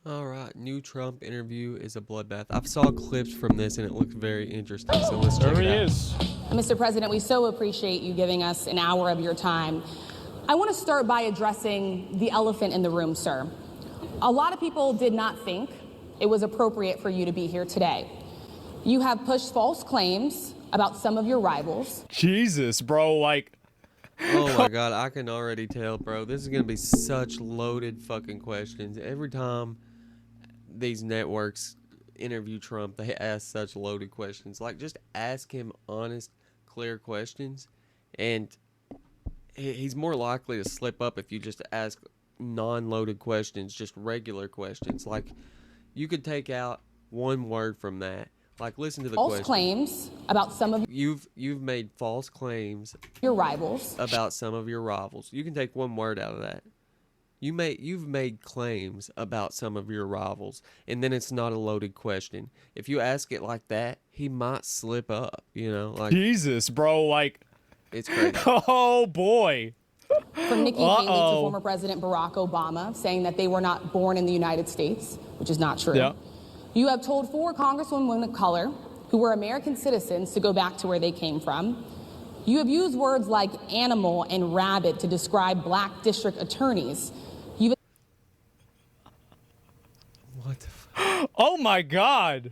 All right, new Trump interview is a bloodbath. I've saw clips from this and it looks very interesting, so let's check it out. There he is. Mr. President, we so appreciate you giving us an hour of your time. I want to start by addressing the elephant in the room, sir. A lot of people did not think it was appropriate for you to be here today. You have pushed false claims about some of your rivals. Jesus, bro, like... Oh my god, I can already tell, bro. This is going to be such loaded fucking questions. Every time these networks interview Trump, they ask such loaded questions. Like, just ask him honest, clear questions, and he's more likely to slip up if you just ask non-loaded questions, just regular questions. Like, you could take out one word from that. Like, listen to the False question. claims about some of You've made false claims your rivals. about some of your rivals. You can take one word out of that. You've made claims about some of your rivals, and then it's not a loaded question. If you ask it like that, he might slip up, you know? Like, Jesus, bro, like... it's crazy. Oh, boy. From Nikki Haley to former President Barack Obama, saying that they were not born in the United States, which is not true. Yeah. You have told 4 congresswomen of color who were American citizens to go back to where they came from. You have used words like animal and rabid to describe black district attorneys. What the fuck? Oh, my God.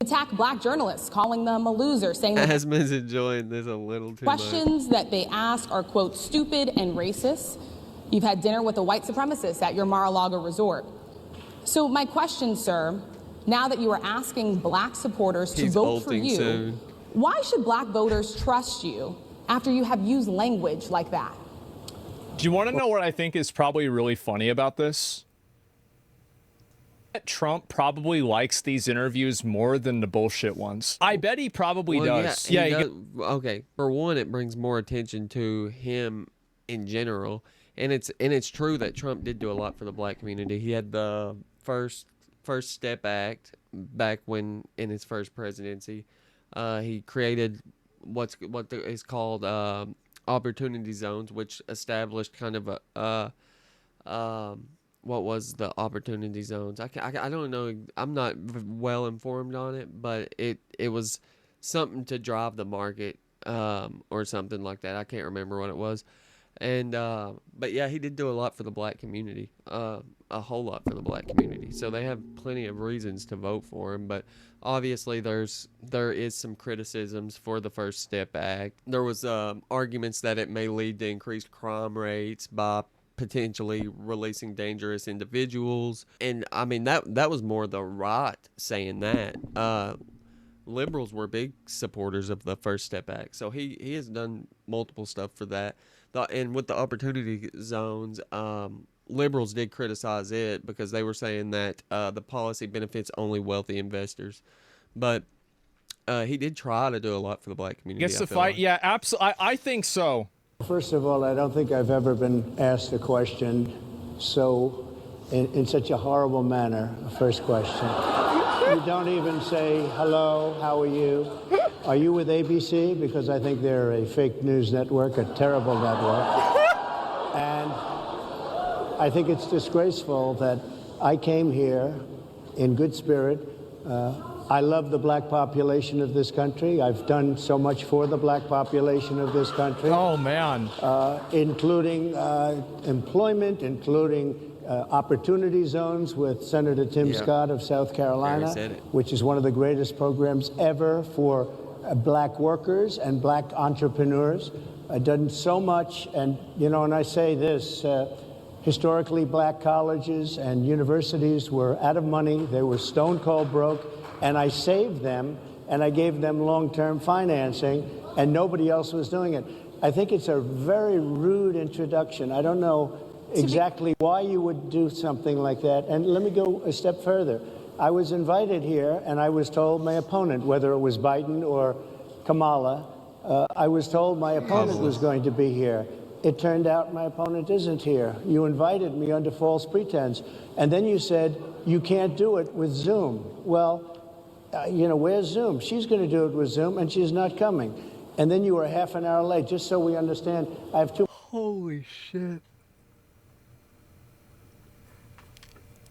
Attack black journalists, calling them a loser, saying that Asmon's enjoying this a little too much. questions that they ask are, quote, stupid and racist. You've had dinner with a white supremacist at your Mar-a-Lago resort. So my question, sir, now that you are asking black supporters to vote for you, soon. why should black voters trust you after you have used language like that? Do you want to know what I think is probably really funny about this? Trump probably likes these interviews more than the bullshit ones. I bet he probably does. Yeah, Yeah, okay. For one, it brings more attention to him in general, and it's true that Trump did do a lot for the black community. He had the First Step Act back when in his first presidency. He created what is called opportunity zones, which established kind of a what was the opportunity zones? I don't know. I'm not well informed on it, but it was something to drive the market or something like that. I can't remember what it was. And but yeah, he did do a lot for the black community, a whole lot for the black community. So they have plenty of reasons to vote for him. But obviously, there is some criticisms for the First Step Act. There was arguments that it may lead to increased crime rates by potentially releasing dangerous individuals, and I mean that was more the right saying that. Liberals were big supporters of the First Step Act, so he has done multiple stuff for that. And with the opportunity zones, liberals did criticize it because they were saying that the policy benefits only wealthy investors, but he did try to do a lot for the black community. gets the fight. Yeah, absolutely. I think so. First of all, I don't think I've ever been asked a question in such a horrible manner. First question. You don't even say, hello, how are you? Are you with ABC? Because I think they're a fake news network, a terrible network. And I think it's disgraceful that I came here in good spirit. I love the black population of this country. I've done so much for the black population of this country. Oh, man. Including employment, including opportunity zones with Senator Tim Scott of South Carolina, which is one of the greatest programs ever for black workers and black entrepreneurs. I've done so much, and, you know, and I say this, historically black colleges and universities were out of money. They were stone cold broke. And I saved them, and I gave them long-term financing, and nobody else was doing it. I think it's a very rude introduction. I don't know exactly why you would do something like that. And let me go a step further. I was invited here, and I was told my opponent, whether it was Biden or Kamala, I was told my opponent was going to be here. It turned out my opponent isn't here. You invited me under false pretense. And then you said, you can't do it with Zoom. Well, you know, where's Zoom? She's going to do it with Zoom, and she's not coming. And then you were half an hour late, just so we understand. I have two. Holy shit.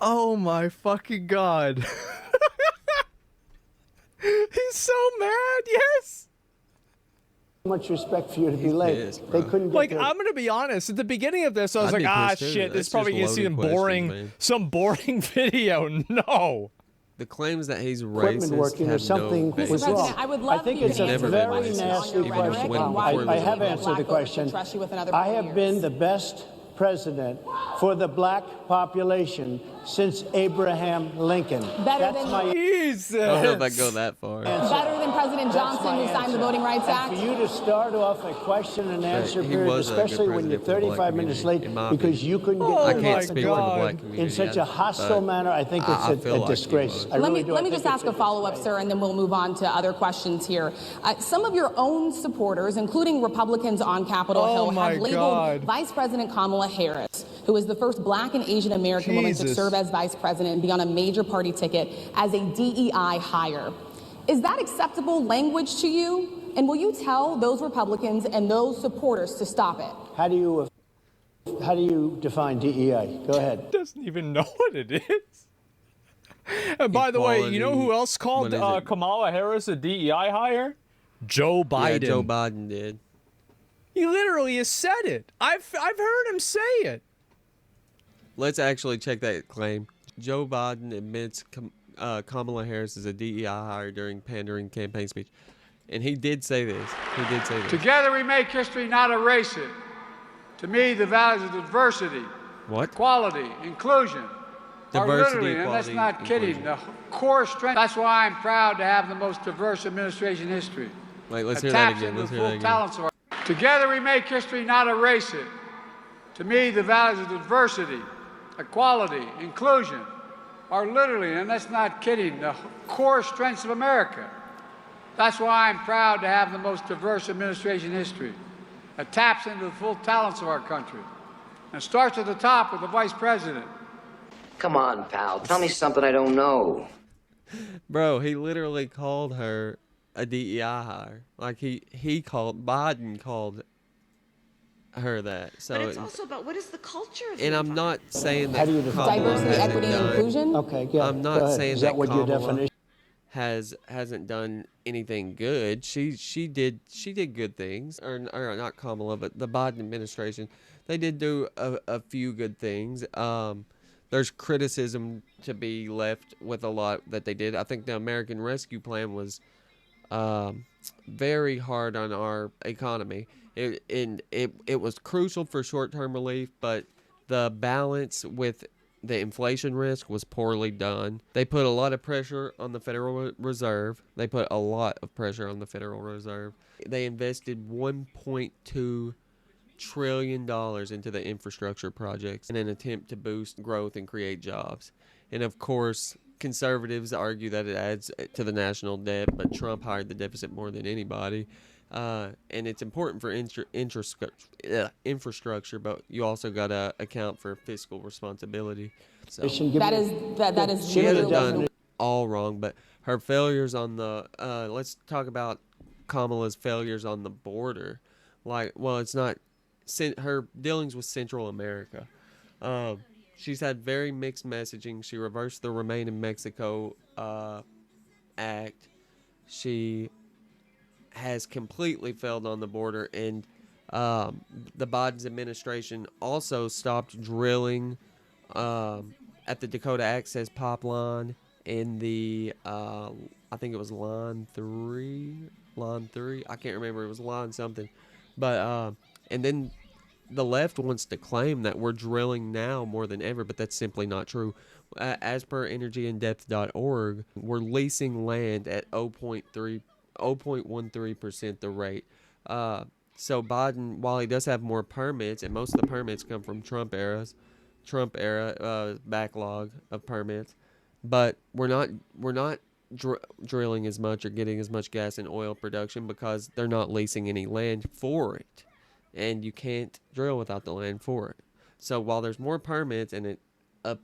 Oh my fucking god. He's so mad. Yes. Much respect for you to be late. Pissed, They bro. couldn't get Like, their I'm gonna be honest. At the beginning of this, I was I'd like, be ah, pissed too. shit. This That's probably just gonna see loaded some boring video. No. The claims that he's equipment racist working or have something no Mr. was basis. wrong. President, I would love I think if you it's could a answer never the been very question racist. on nasty your It was rhetoric when and why before you he I was have believe that answered black the voters should question. trust you with another I 4 have years. been the best president for the black population since Abraham Lincoln. Better That's than- my Jesus. I don't know if I go that far. Better than President That's Johnson, my who signed the answer. Voting Rights And Act? for you to start off a question and answer he period, was a good especially when you're president for the black 35 minutes late, community, in my because opinion. you couldn't Oh get I your can't my speak for the God. black community. in such a hostile but manner. I think I it's feel a like he disgrace. was. I really do. Let I me think just it's ask a follow-up, sir, and then we'll move on to other questions here. Some of your own supporters, including Republicans on Capitol Oh Hill, my have labeled God. Vice President Kamala Harris, who is the first black and Asian American woman to Jesus. serve as vice president and be on a major party ticket, as a DEI hire. Is that acceptable language to you? And will you tell those Republicans and those supporters to stop it? How do you define DEI? Go ahead. Doesn't even know what it is. And by the way, you know who else called What is it? Kamala Harris a DEI hire? Joe Biden. Yeah, Joe Biden did. He literally has said it. I've heard him say it. Let's actually check that claim. Joe Biden admits Kamala Harris is a DEI hire during pandering campaign speech. And he did say this. He did say this. Together we make history, not erase it. To me, the values of diversity, What? equality, inclusion are Diversity, literally, and that's equality, not kidding, inclusion. the core strength. That's why I'm proud to have the most diverse administration in history. Wait, let's hear It that taps again. into Let's the hear that full again. talents of our. Together we make history, not erase it. To me, the values of diversity, equality, inclusion are literally, and that's not kidding, the core strengths of America. That's why I'm proud to have the most diverse administration in history. It taps into the full talents of our country and starts at the top with the vice president. Come on, pal. Tell me something I don't know. Bro, he literally called her a DEI hire. Like Biden called her that. So But it's also about what is the culture of and the I'm not saying How that do you define Kamala Diversity, hasn't equity, and done- inclusion? Okay, yeah. I'm go not ahead. saying Is that what your Kamala definition? hasn't done anything good. She did good things, or not Kamala, but the Biden administration. They did do a few good things. There's criticism to be left with a lot that they did. I think the American Rescue Plan was very hard on our economy. It was crucial for short-term relief, but the balance with the inflation risk was poorly done. They put a lot of pressure on the Federal Reserve. They invested $1.2 trillion into the infrastructure projects in an attempt to boost growth and create jobs. And of course, conservatives argue that it adds to the national debt, but Trump hired the deficit more than anybody. And it's important for infrastructure, but you also got to account for fiscal responsibility. So That is she hasn't literally- done all wrong, but her failures on the let's talk about Kamala's failures on the border. It's not her dealings with Central America. She's had very mixed messaging. She reversed the Remain in Mexico act. She has completely failed on the border, and the Biden's administration also stopped drilling at the Dakota Access Pipeline in the I think it was line 3. I can't remember. It was line something, but and then the left wants to claim that we're drilling now more than ever, but that's simply not true. As per energyindepth.org, we're leasing land at 0.13% the rate. So Biden, while he does have more permits, and most of the permits come from Trump era backlog of permits, but we're not drilling as much or getting as much gas and oil production because they're not leasing any land for it, and you can't drill without the land for it. So while there's more permits, and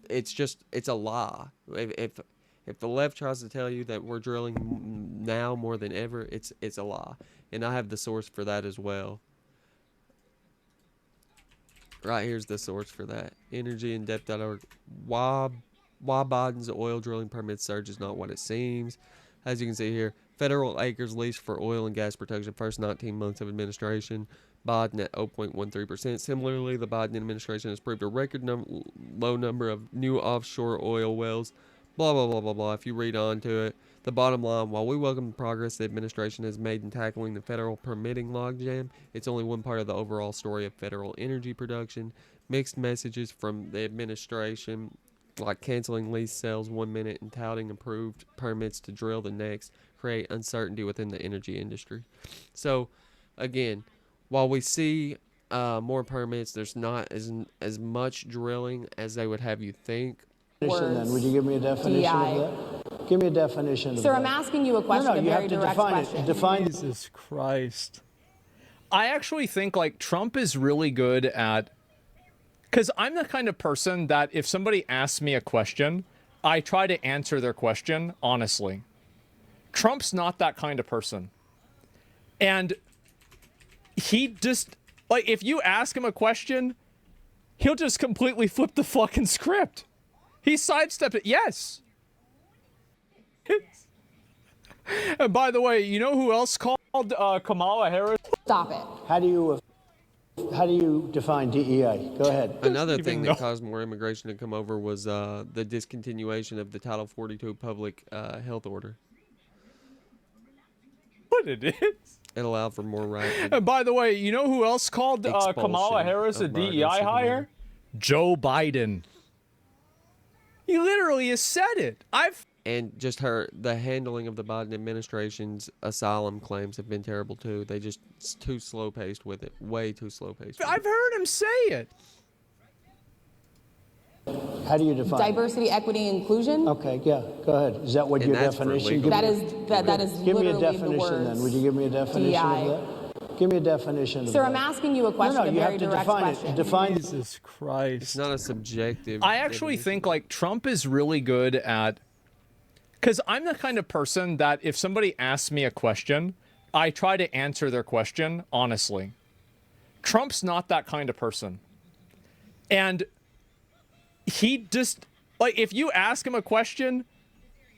it's a lie. If the left tries to tell you that we're drilling now more than ever, it's a lie. And I have the source for that as well. Right here's the source for that. Energyindepth.org. why Biden's oil drilling permit surge is not what it seems. As you can see here, federal acres leased for oil and gas production first 19 months of administration. Biden at 0.13%. Similarly, the Biden administration has proved a record low number of new offshore oil wells. Blah, blah, blah, blah, blah. If you read on to it, the bottom line, while we welcome the progress the administration has made in tackling the federal permitting logjam, it's only one part of the overall story of federal energy production. Mixed messages from the administration, like canceling lease sales 1 minute and touting approved permits to drill the next, create uncertainty within the energy industry. So, again, while we see more permits, there's not as much drilling as they would have you think. Then would you give me a definition of that? Give me a definition of that. Sir, I'm asking you a question, No, a you very have to direct define question. it. Define. Jesus Christ. I actually think like Trump is really good at, because I'm the kind of person that if somebody asks me a question, I try to answer their question honestly. Trump's not that kind of person. And he just, like, if you ask him a question, he'll just completely flip the fucking script. He sidestepped it. Yes. And by the way, you know who else called Kamala Harris? Stop it. How do you define DEI? Go ahead. Another thing that caused more immigration to come over was the discontinuation of the Title 42 public health order. What it is? It allowed for more rights. And by the way, you know who else called Kamala Harris a DEI hire? Joe Biden. He literally has said it. And just the handling of the Biden administration's asylum claims have been terrible too. It's too slow paced with it. Way too slow paced. I've heard him say it. How do you define diversity, equity, inclusion? Okay, yeah, go ahead. Is that what your definition? That is give me a literally definition the words then. Would you give me a definition DEI. of that? Give me a definition of that. Sir, I'm asking you a question, No, a you very have to direct define question. it. Define. Jesus Christ. It's not a subjective. I actually think like Trump is really good at, because I'm the kind of person that if somebody asks me a question, I try to answer their question honestly. Trump's not that kind of person. And he just, like, if you ask him a question,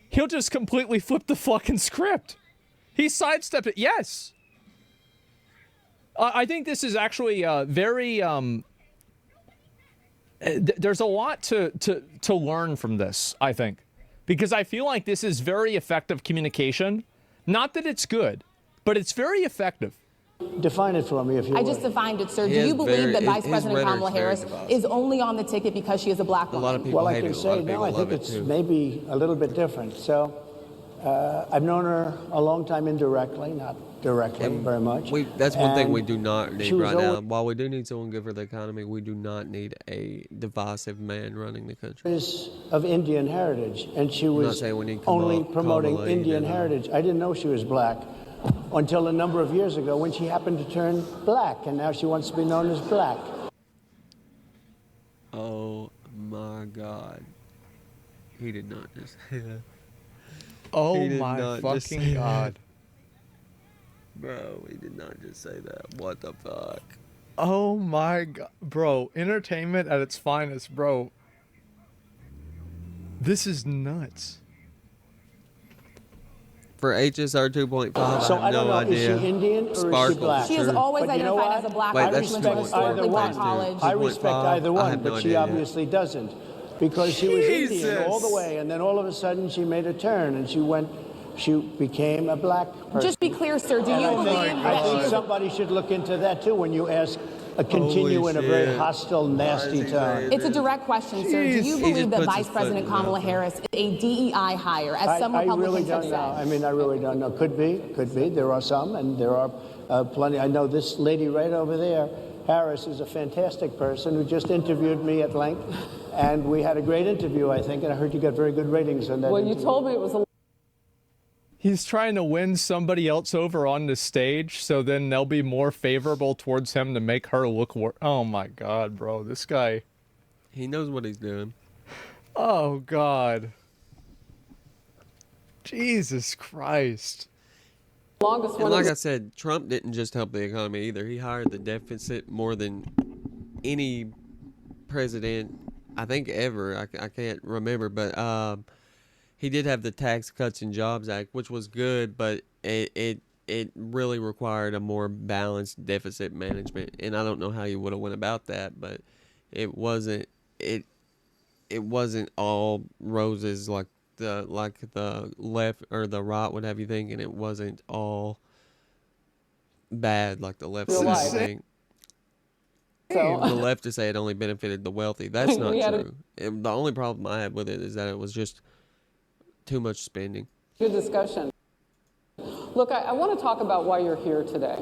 he'll just completely flip the fucking script. He sidestepped it. Yes. I think this is actually very, there's a lot to learn from this, I think. Because I feel like this is very effective communication. Not that it's good, but it's very effective. Define it for me if you I would. just defined it, sir. Do you believe that Vice President Kamala Harris is only on the ticket because she is a black woman? A lot of people Well, I hate can it. A lot say of no. people I think love it it's too. maybe a little bit different. So I've known her a long time indirectly, not directly very much. That's one thing we And do not need she was right now. always- While we do need someone good for the economy, we do not need a divisive man running the country. is of Indian heritage, and she not was saying we need only promoting Kamala Indian either. heritage. I didn't know she was black until a number of years ago when she happened to turn black, and now she wants to be known as black. Oh my God. He did not just say that. Oh He did my not just fucking say God. Bro, he did not just say that. What the fuck? Oh my God. Bro, entertainment at its finest, bro. This is nuts. For HSR 2.5, So I have don't no know, idea. is she Indian or is she Sparkles, black? She has sure. always But you know identified what? as a black Wait, woman. that's She went to a true. historically Either black one. college. I respect 2.5, either I one, have no but she idea. obviously doesn't, because she was Indian Jesus. all the way, and then all of a sudden she made a turn and she became a black person. Just be clear, sir. Do And you I believe think, that I she think is a somebody should look into that too when you ask continue in a very shit. hostile, nasty tone. It's a direct question, sir. Do you He believe just that puts Vice his foot President in the mouth, Kamala though. Harris is a DEI hire, as some I really Republicans have don't know. said? I mean, I really don't know. Could be. There are some, and there are plenty. I know this lady right over there, Harris, is a fantastic person who just interviewed me at length, and we had a great interview, I think, and I heard you got very good ratings on that Well, you interview. told me it was a He's trying to win somebody else over on the stage so then they'll be more favorable towards him to make her look worse. Oh my God, bro. This guy. He knows what he's doing. Oh God. Jesus Christ. longest And one. like I said, Trump didn't just help the economy either. He hired the deficit more than any president I think ever. I can't remember, but he did have the Tax Cuts and Jobs Act, which was good, but it really required a more balanced deficit management, and I don't know how you would have went about that, but it wasn't all roses like the left or the right would have you think, and it wasn't all bad like the left would have you think. So The leftists say it only benefited the wealthy. That's not true. The only problem I had with it is that it was just too much spending. good discussion. Look, I want to talk about why you're here today.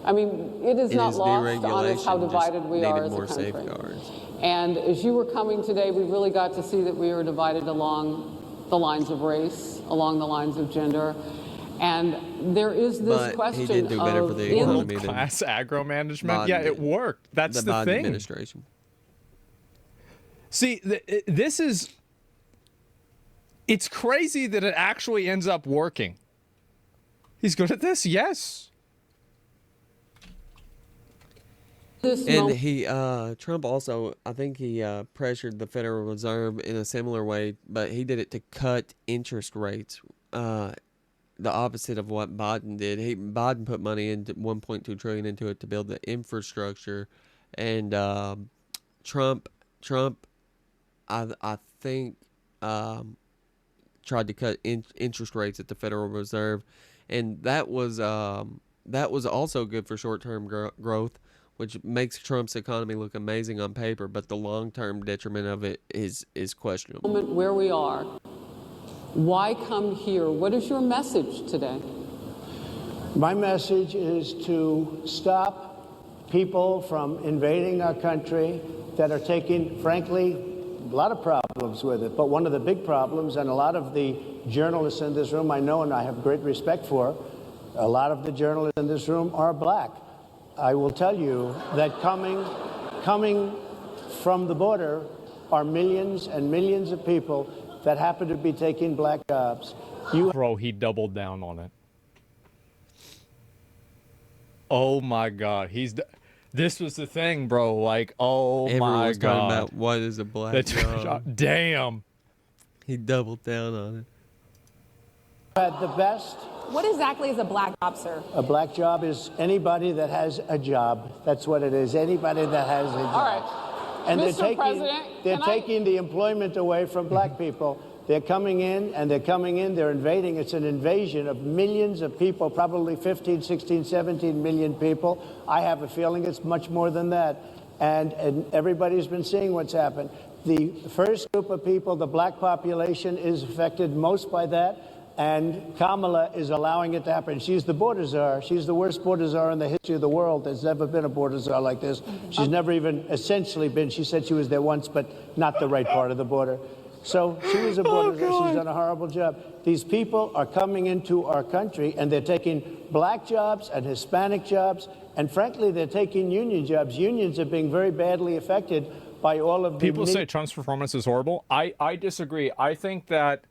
I mean, it is not lost on us how divided we are as a country. Safeguards. And as you were coming today, we really got to see that we were divided along the lines of race, along the lines of gender. And there is this But question he did do better for the economy than Class agro management. Biden Yeah, it did. worked. That's the the Biden thing. administration. See, this is. It's crazy that it actually ends up working. He's good at this, yes. And he, Trump also, I think he pressured the Federal Reserve in a similar way, but he did it to cut interest rates. The opposite of what Biden did. Biden put money into $1.2 trillion into it to build the infrastructure, and Trump, I think, tried to cut interest rates at the Federal Reserve, and that was also good for short-term growth, which makes Trump's economy look amazing on paper, but the long-term detriment of it is questionable. Where we are, why come here? What is your message today? My message is to stop people from invading our country that are taking, frankly, a lot of problems with it. But one of the big problems, and a lot of the journalists in this room I know and I have great respect for, a lot of the journalists in this room are black. I will tell you that coming from the border are millions and millions of people that happen to be taking black jobs. Bro, he doubled down on it. Oh my God, this was the thing, bro. Like, oh Everyone's my God. talking about what is a black job. Damn. He doubled down on it. Had the best. What exactly is a black job, sir? A black job is anybody that has a job. That's what it is. Anybody that has a job. All right. And Mr. President, they're can taking the employment away from black people. They're coming in, they're invading. It's an invasion of millions of people, probably 15, 16, 17 million people. I have a feeling it's much more than that. And everybody's been seeing what's happened. The first group of people, the black population, is affected most by that. And Kamala is allowing it to happen. She's the border czar. She's the worst border czar in the history of the world. There's never been a border czar like this. She's never even essentially been. She said she was there once, but not the right part of the border. So she was a border czar. She's done a horrible job. These people are coming into our country, and they're taking black jobs and Hispanic jobs, and frankly, they're taking union jobs. Unions are being very badly affected by all of the... People say Trump's performance is horrible. I disagree. I think that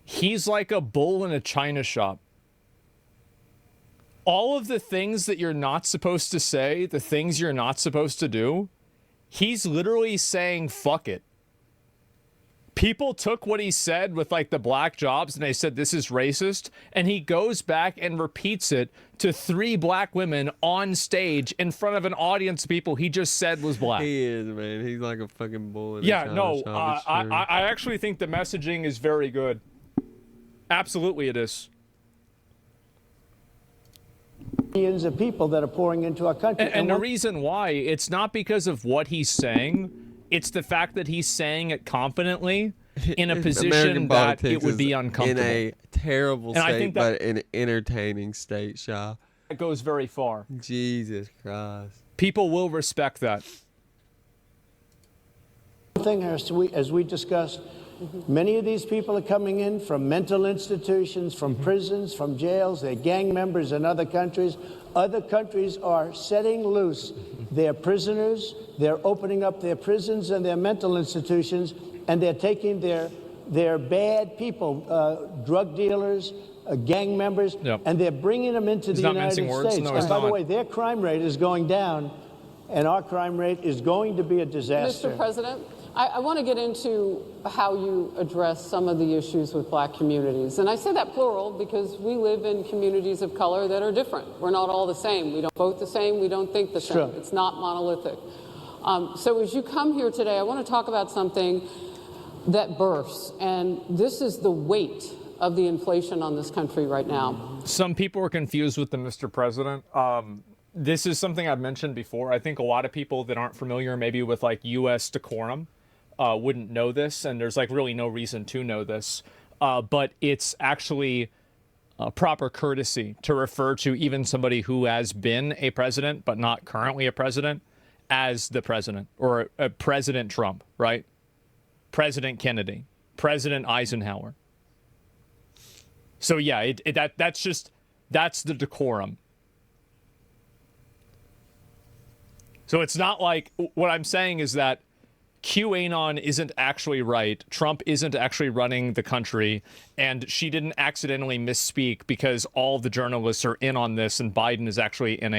he's like a bull in a china shop. All of the things that you're not supposed to say, the things you're not supposed to do, he's literally saying, fuck it. People took what he said with like the black jobs and they said this is racist, and he goes back and repeats it to 3 black women on stage in front of an audience of people he just said was black. He is, man. He's like a fucking bull in a Yeah, china no, shop. It's true. I actually think the messaging is very good. Absolutely it is. Millions of people that are pouring into our country. And the reason why, it's not because of what he's saying, it's the fact that he's saying it confidently in a position that it would be uncomfortable. In a terrible And I state, think that- but an entertaining state, Shaw. It goes very far. Jesus Christ. People will respect that. One thing, as we discussed, many of these people are coming in from mental institutions, from prisons, from jails. They're gang members in other countries. Other countries are setting loose their prisoners. They're opening up their prisons and their mental institutions, and they're taking their bad people, drug dealers, gang members, and they're bringing them into the United States. No, and by the way, their crime rate is going down. and our crime rate is going to be a disaster. Mr. President, I want to get into how you address some of the issues with black communities. And I say that plural because we live in communities of color that are different. We're not all the same. We don't vote the same. We don't think the same. Sure. It's not monolithic. So as you come here today, I want to talk about something that bursts. And this is the weight of the inflation on this country right now. Some people are confused with the Mr. President. This is something I've mentioned before. I think a lot of people that aren't familiar maybe with like U.S. decorum wouldn't know this, and there's like really no reason to know this. But it's actually proper courtesy to refer to even somebody who has been a president but not currently a president as the president, or President Trump, right? President Kennedy, President Eisenhower. So yeah, that's the decorum. So it's not like, what I'm saying is that QAnon isn't actually right, Trump isn't actually running the country, and she didn't accidentally misspeak because all the journalists are in on this, and Biden is actually in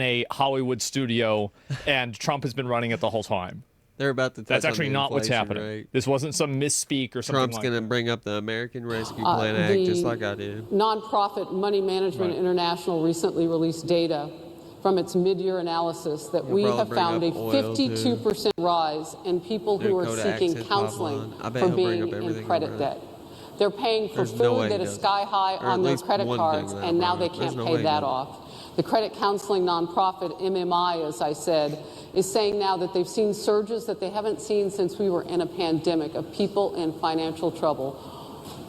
a Hollywood studio, and Trump has been running it the whole time. They're about to. That's actually not what's happening. Rate. This wasn't some misspeak or something. Trump's going to bring up the American Rescue Plan Act, just like I did. Nonprofit Money Management International recently released data from its mid-year analysis that we have found a 52% rise in people who are seeking counseling for being in credit debt. They're paying for food that is sky high on their credit cards, and now they can't pay that off. The credit counseling nonprofit MMI, as I said, is saying now that they've seen surges that they haven't seen since we were in a pandemic of people in financial trouble.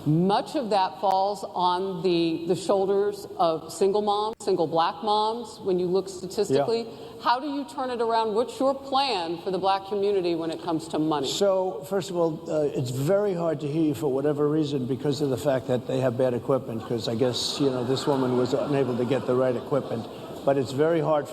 Much of that falls on the shoulders of single moms, single black moms, when you look statistically. Yeah. How do you turn it around? What's your plan for the black community when it comes to money? So, first of all, it's very hard to hear you for whatever reason because of the fact that they have bad equipment, because I guess, this woman was unable to get the right equipment. But it's very hard.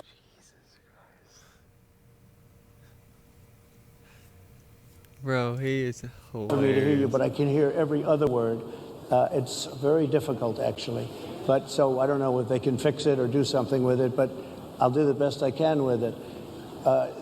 Bro, he is hilarious. For me to hear you, but I can hear every other word. It's very difficult, actually. But so I don't know if they can fix it or do something with it, but I'll do the best I can with it.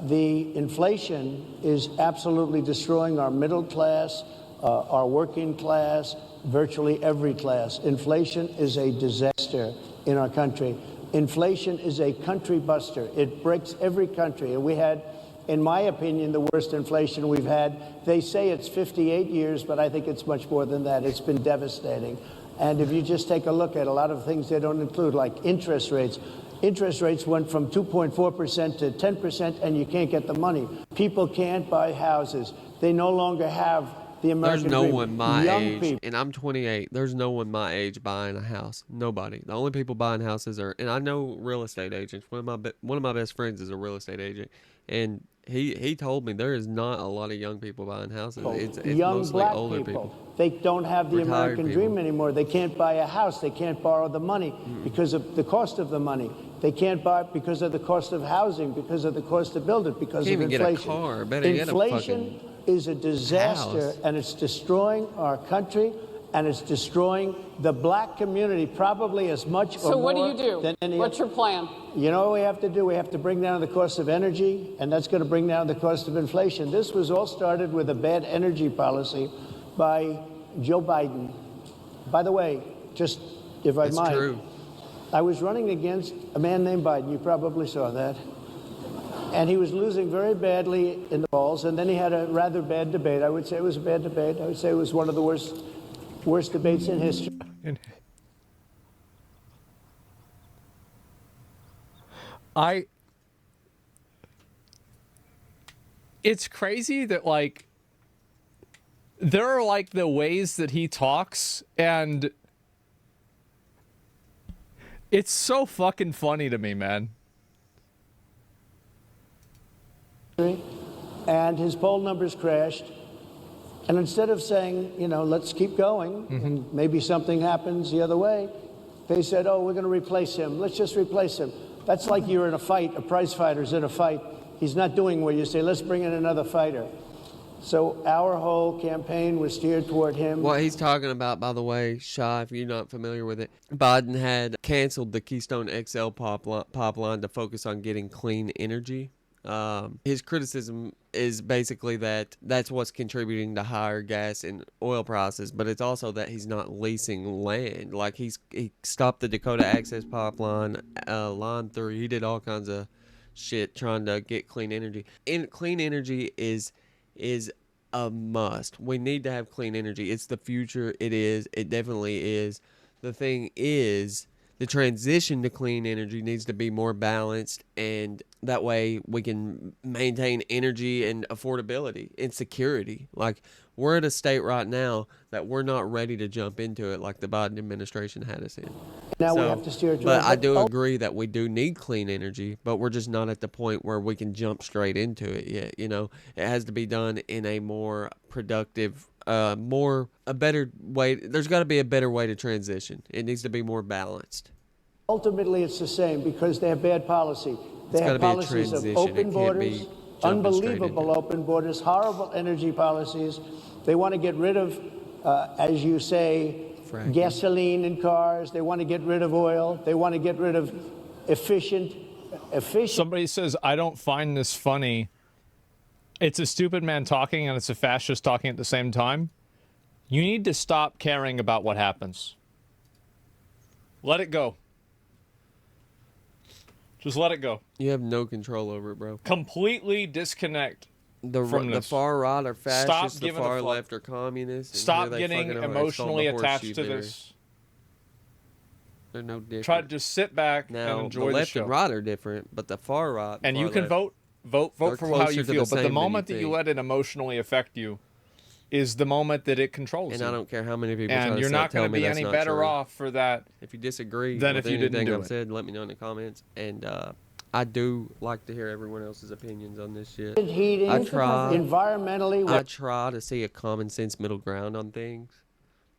The inflation is absolutely destroying our middle class, our working class, virtually every class. Inflation is a disaster in our country. Inflation is a country buster. It breaks every country. And we had, in my opinion, the worst inflation we've had. They say it's 58 years, but I think it's much more than that. It's been devastating. And if you just take a look at a lot of things they don't include, like interest rates. Interest rates went from 2.4% to 10%, and you can't get the money. People can't buy houses. They no longer have the American dream. There's no one my young age, people. and I'm 28. There's no one my age buying a house. Nobody. The only people buying houses are, and I know real estate agents. One of my best friends is a real estate agent, and he told me there is not a lot of young people buying houses. It's young mostly black older people. They don't have the Retired American people. dream anymore. They can't buy a house. They can't borrow the money because of the cost of the money. They can't buy it because of the cost of housing, because of the cost to build it, because Can't of even inflation. get a car. Better Inflation get a fucking is a disaster, house. and it's destroying our country, and it's destroying the black community probably as much So or what more do you do? than any What's your plan? You know what we have to do? We have to bring down the cost of energy, and that's going to bring down the cost of inflation. This was all started with a bad energy policy by Joe Biden. By the way, just if I might, true. I was running against a man named Biden. You probably saw that. And he was losing very badly in the polls, and then he had a rather bad debate. I would say it was a bad debate. I would say it was one of the worst debates in history. It's crazy that, like, there are, like, the ways that he talks, and it's so fucking funny to me, man. And his poll numbers crashed. And instead of saying, let's keep going, and maybe something happens the other way, they said, oh, we're going to replace him. Let's just replace him. That's like you're in a fight, a prize fighter's in a fight. He's not doing well. You say, let's bring in another fighter. So our whole campaign was steered toward him. What he's talking about, by the way, Shy, if you're not familiar with it, Biden had canceled the Keystone XL pipeline to focus on getting clean energy. His criticism is basically that that's what's contributing to higher gas and oil prices, but it's also that he's not leasing land. Like he stopped the Dakota Access Pipeline, Line 3. He did all kinds of shit trying to get clean energy. And clean energy is a must. We need to have clean energy. It's the future. It is. It definitely is. The thing is, the transition to clean energy needs to be more balanced, and that way we can maintain energy and affordability and security. Like, we're at a state right now that we're not ready to jump into it like the Biden administration had us in. Now we have to steer But I do agree that we do need clean energy, but we're just not at the point where we can jump straight into it yet. You know, it has to be done in a more productive, a better way. There's got to be a better way to transition. It needs to be more balanced. Ultimately, it's the same because they have bad policy. They have policies of open borders, unbelievable open borders, horrible energy policies. They want to get rid of, as you say, gasoline in cars. They want to get rid of oil. They want to get rid of efficient. Somebody says, I don't find this funny. It's a stupid man talking and it's a fascist talking at the same time. You need to stop caring about what happens. Let it go. Just let it go. You have no control over it, bro. Completely disconnect from the this. far right are fascists, the far a fuck. left are communists. Stop getting emotionally attached to this. They're no different. Try to just sit back and enjoy the show. The left and right are different, but the far right and you can vote for how you feel. But the moment that you let it emotionally affect you is the moment that it controls you. And I don't care how many people and you're not going to be any better off for that. If you disagree than with if you didn't do I've said, let me know in the comments. And I do like to hear everyone else's opinions on this shit. Heating, environmentally. I try to see a common sense middle ground on things,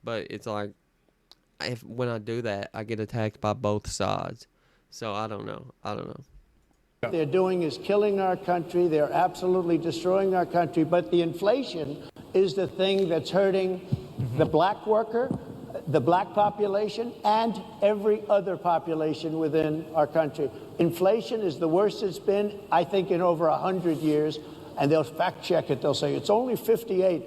but it's like when I do that, I get attacked by both sides. So I don't know. What they're doing is killing our country. They're absolutely destroying our country. But the inflation is the thing that's hurting the black worker, the black population, and every other population within our country. Inflation is the worst it's been, I think, in over 100 years. And they'll fact check it. They'll say it's only 58.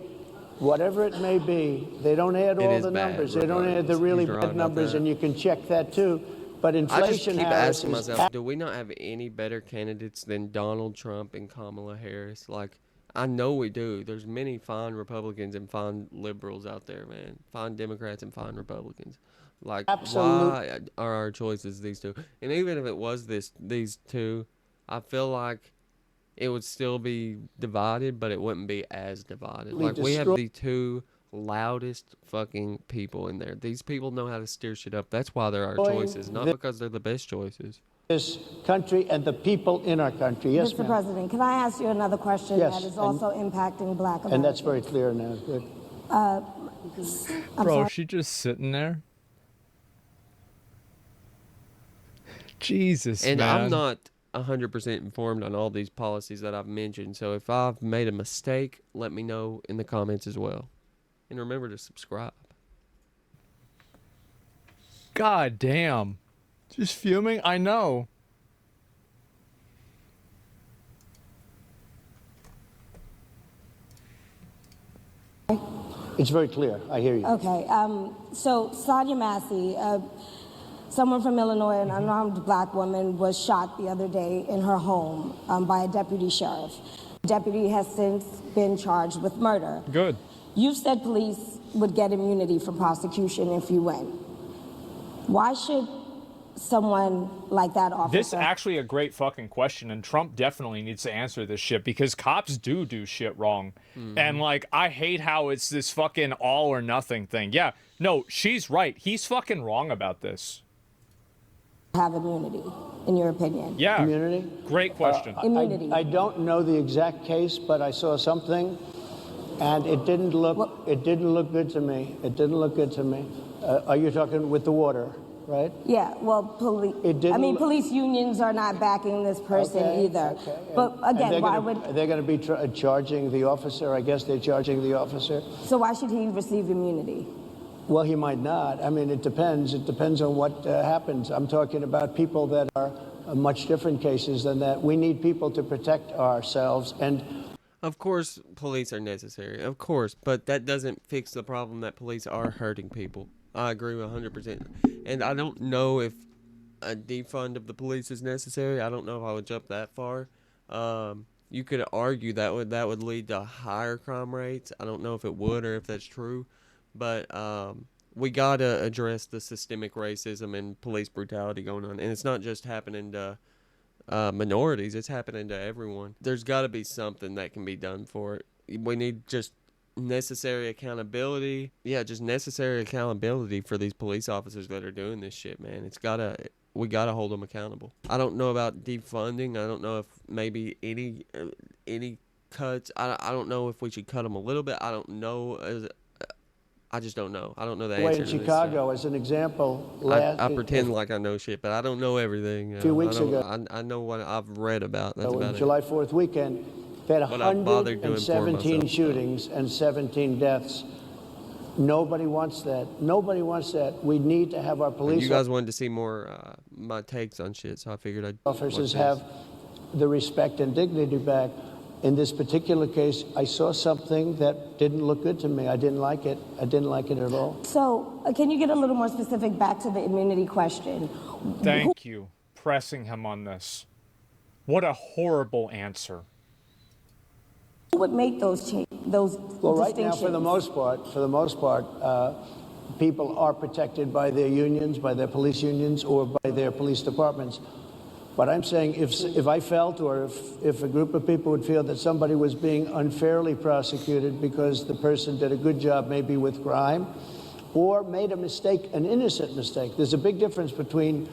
Whatever it may be, they don't add all the numbers. They don't add the really bad numbers, and you can check that too. But inflation, I just keep asking myself, do we not have any better candidates than Donald Trump and Kamala Harris? Like, I know we do. There's many fine Republicans and fine liberals out there, man. Fine Democrats and fine Republicans. Like, why are our choices these two? And even if it was these two, I feel like it would still be divided, but it wouldn't be as divided. Like, we have the two loudest fucking people in there. These people know how to steer shit up. That's why they're our choices, not because they're the best choices. This country and the people in our country. Yes, Mr. President, can I ask you another question that is also impacting black Americans? And that's very clear now. Good. Bro, is she just sitting there? Jesus, and man. I'm not 100% informed on all these policies that I've mentioned, so if I've made a mistake, let me know in the comments as well. And remember to subscribe. God damn. Just fuming? I know. It's very clear. I hear you. Okay. So Sadia Massey, someone from Illinois, an unarmed black woman, was shot the other day in her home by a deputy sheriff. The deputy has since been charged with murder. Good. You've said police would get immunity from prosecution if you win. Why should someone like that officer... This is actually a great fucking question, and Trump definitely needs to answer this shit, because cops do shit wrong. And, like, I hate how it's this fucking all or nothing thing. Yeah, no, she's right. He's fucking wrong about this. Have immunity, in your opinion? Yeah. Immunity? Great question. Immunity. I don't know the exact case, but I saw something, and it didn't look good to me. It didn't look good to me. Are you talking with the water, right? Yeah, well, police unions are not backing this person either. Okay. But again, why would... They're going to be charging the officer. I guess they're charging the officer. So why should he receive immunity? Well, he might not. I mean, it depends. It depends on what happens. I'm talking about people that are much different cases than that. We need people to protect ourselves. And of course, police are necessary, of course, but that doesn't fix the problem that police are hurting people. I agree 100%. And I don't know if a defund of the police is necessary. I don't know if I would jump that far. You could argue that would lead to higher crime rates. I don't know if it would or if that's true, but we gotta address the systemic racism and police brutality going on, and it's not just happening to minorities; it's happening to everyone. There's got to be something that can be done for it. We need just necessary accountability. Yeah, just necessary accountability for these police officers that are doing this shit, man. We gotta hold them accountable. I don't know about defunding. I don't know if maybe any cuts. I don't know if we should cut them a little bit. I don't know. I just don't know. I don't know the answer to this. In Chicago, as an example, I pretend like I know shit, but I don't know everything. A few weeks ago, I know what I've read about. That's about it. July 4th weekend, they had 117 shootings and 17 deaths. Nobody wants that. Nobody wants that. We need to have our police. You guys wanted to see more my takes on shit, so I figured I'd. Officers have the respect and dignity back. In this particular case, I saw something that didn't look good to me. I didn't like it. I didn't like it at all. So, can you get a little more specific back to the immunity question? Thank you. Pressing him on this. What a horrible answer. Who would make those well, right now, for the most part, people are protected by their unions, by their police unions, or by their police departments. But I'm saying if I felt, or if a group of people would feel that somebody was being unfairly prosecuted because the person did a good job maybe with crime, or made a mistake, an innocent mistake. There's a big difference between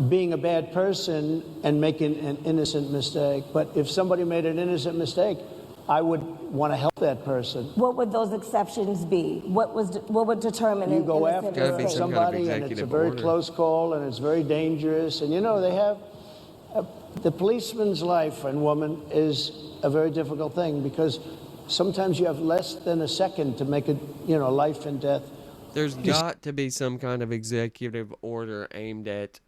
being a bad person and making an innocent mistake. But if somebody made an innocent mistake, I would want to help that person. What would those exceptions be? What would determine you go after somebody, and it's a very close call, and it's very dangerous. And you know, they have the policeman's life and woman is a very difficult thing, because sometimes you have less than a second to make it, life and death. There's got to be some kind of executive order aimed at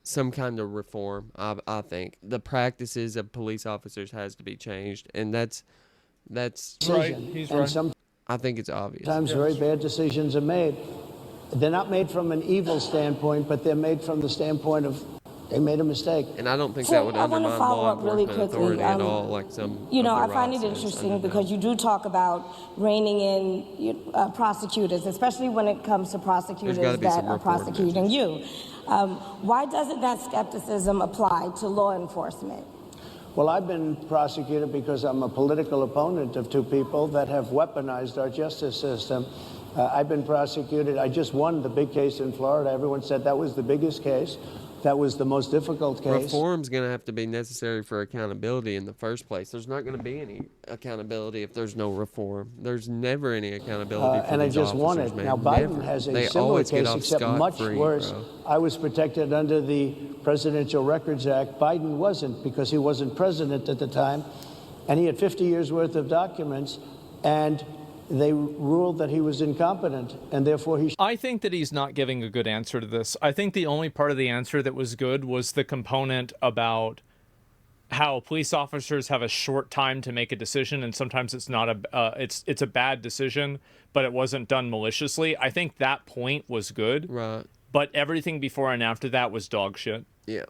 some kind of reform. I think the practices of police officers has to be changed, and that's right. He's right. I think it's obvious. Sometimes very bad decisions are made. They're not made from an evil standpoint, but they're made from the standpoint of they made a mistake. And I don't think that would undermine law enforcement authority at all, like some. I find it interesting because you do talk about reining in prosecutors, especially when it comes to prosecutors that are prosecuting you. Why doesn't that skepticism apply to law enforcement? Well, I've been prosecuted because I'm a political opponent of two people that have weaponized our justice system. I've been prosecuted. I just won the big case in Florida. Everyone said that was the biggest case. That was the most difficult case. Reform's going to have to be necessary for accountability in the first place. There's not going to be any accountability if there's no reform. There's never any accountability for and these I just won officers, it. man. Now, Biden has a similar case, except much worse. Bro. I was protected under the Presidential Records Act. Biden wasn't, because he wasn't president at the time, and he had 50 years worth of documents, and they ruled that he was incompetent, and therefore he... I think that he's not giving a good answer to this. I think the only part of the answer that was good was the component about how police officers have a short time to make a decision, and sometimes it's not it's a bad decision, but it wasn't done maliciously. I think that point was good. Right. But everything before and after that was dog shit. Yeah.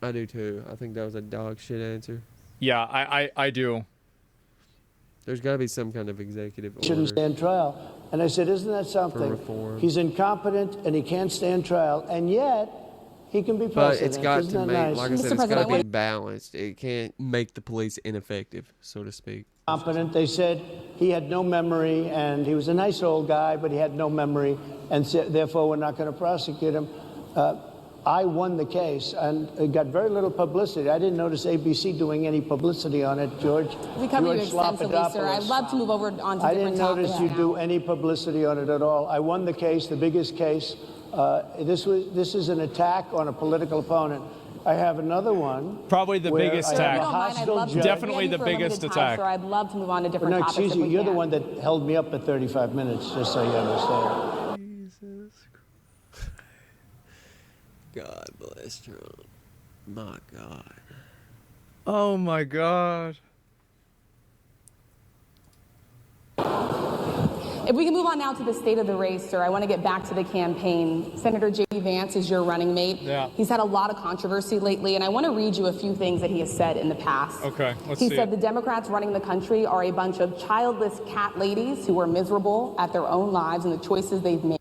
I do too. I think that was a dog shit answer. Yeah, I do. There's got to be some kind of executive order. Shouldn't stand trial. And I said, isn't that something? For reform. He's incompetent and he can't stand trial, and yet he can be president. But it's got Isn't to that make, nice? like I said, it's got to be balanced. It can't make the police ineffective, so to speak. Competent. They said he had no memory, and he was a nice old guy, but he had no memory, and therefore we're not going to prosecute him. I won the case, and it got very little publicity. I didn't notice ABC doing any publicity on it, George. We cover you extensively, sir. I'd love to move over on to different topics. I didn't notice you do any publicity on it at all. I won the case, the biggest case. This is an attack on a political opponent. I have another one. Probably the biggest attack. Definitely the biggest attack. Sir, I'd love to move on to different topics. No, excuse you. You're the one that held me up for 35 minutes, just so you understand. God bless Trump. My God. Oh my God. If we can move on now to the state of the race, sir, I want to get back to the campaign. Senator J.D. Vance is your running mate. Yeah. He's had a lot of controversy lately, and I want to read you a few things that he has said in the past. Okay, let's see. He said the Democrats running the country are a bunch of childless cat ladies who are miserable at their own lives and the choices they've made.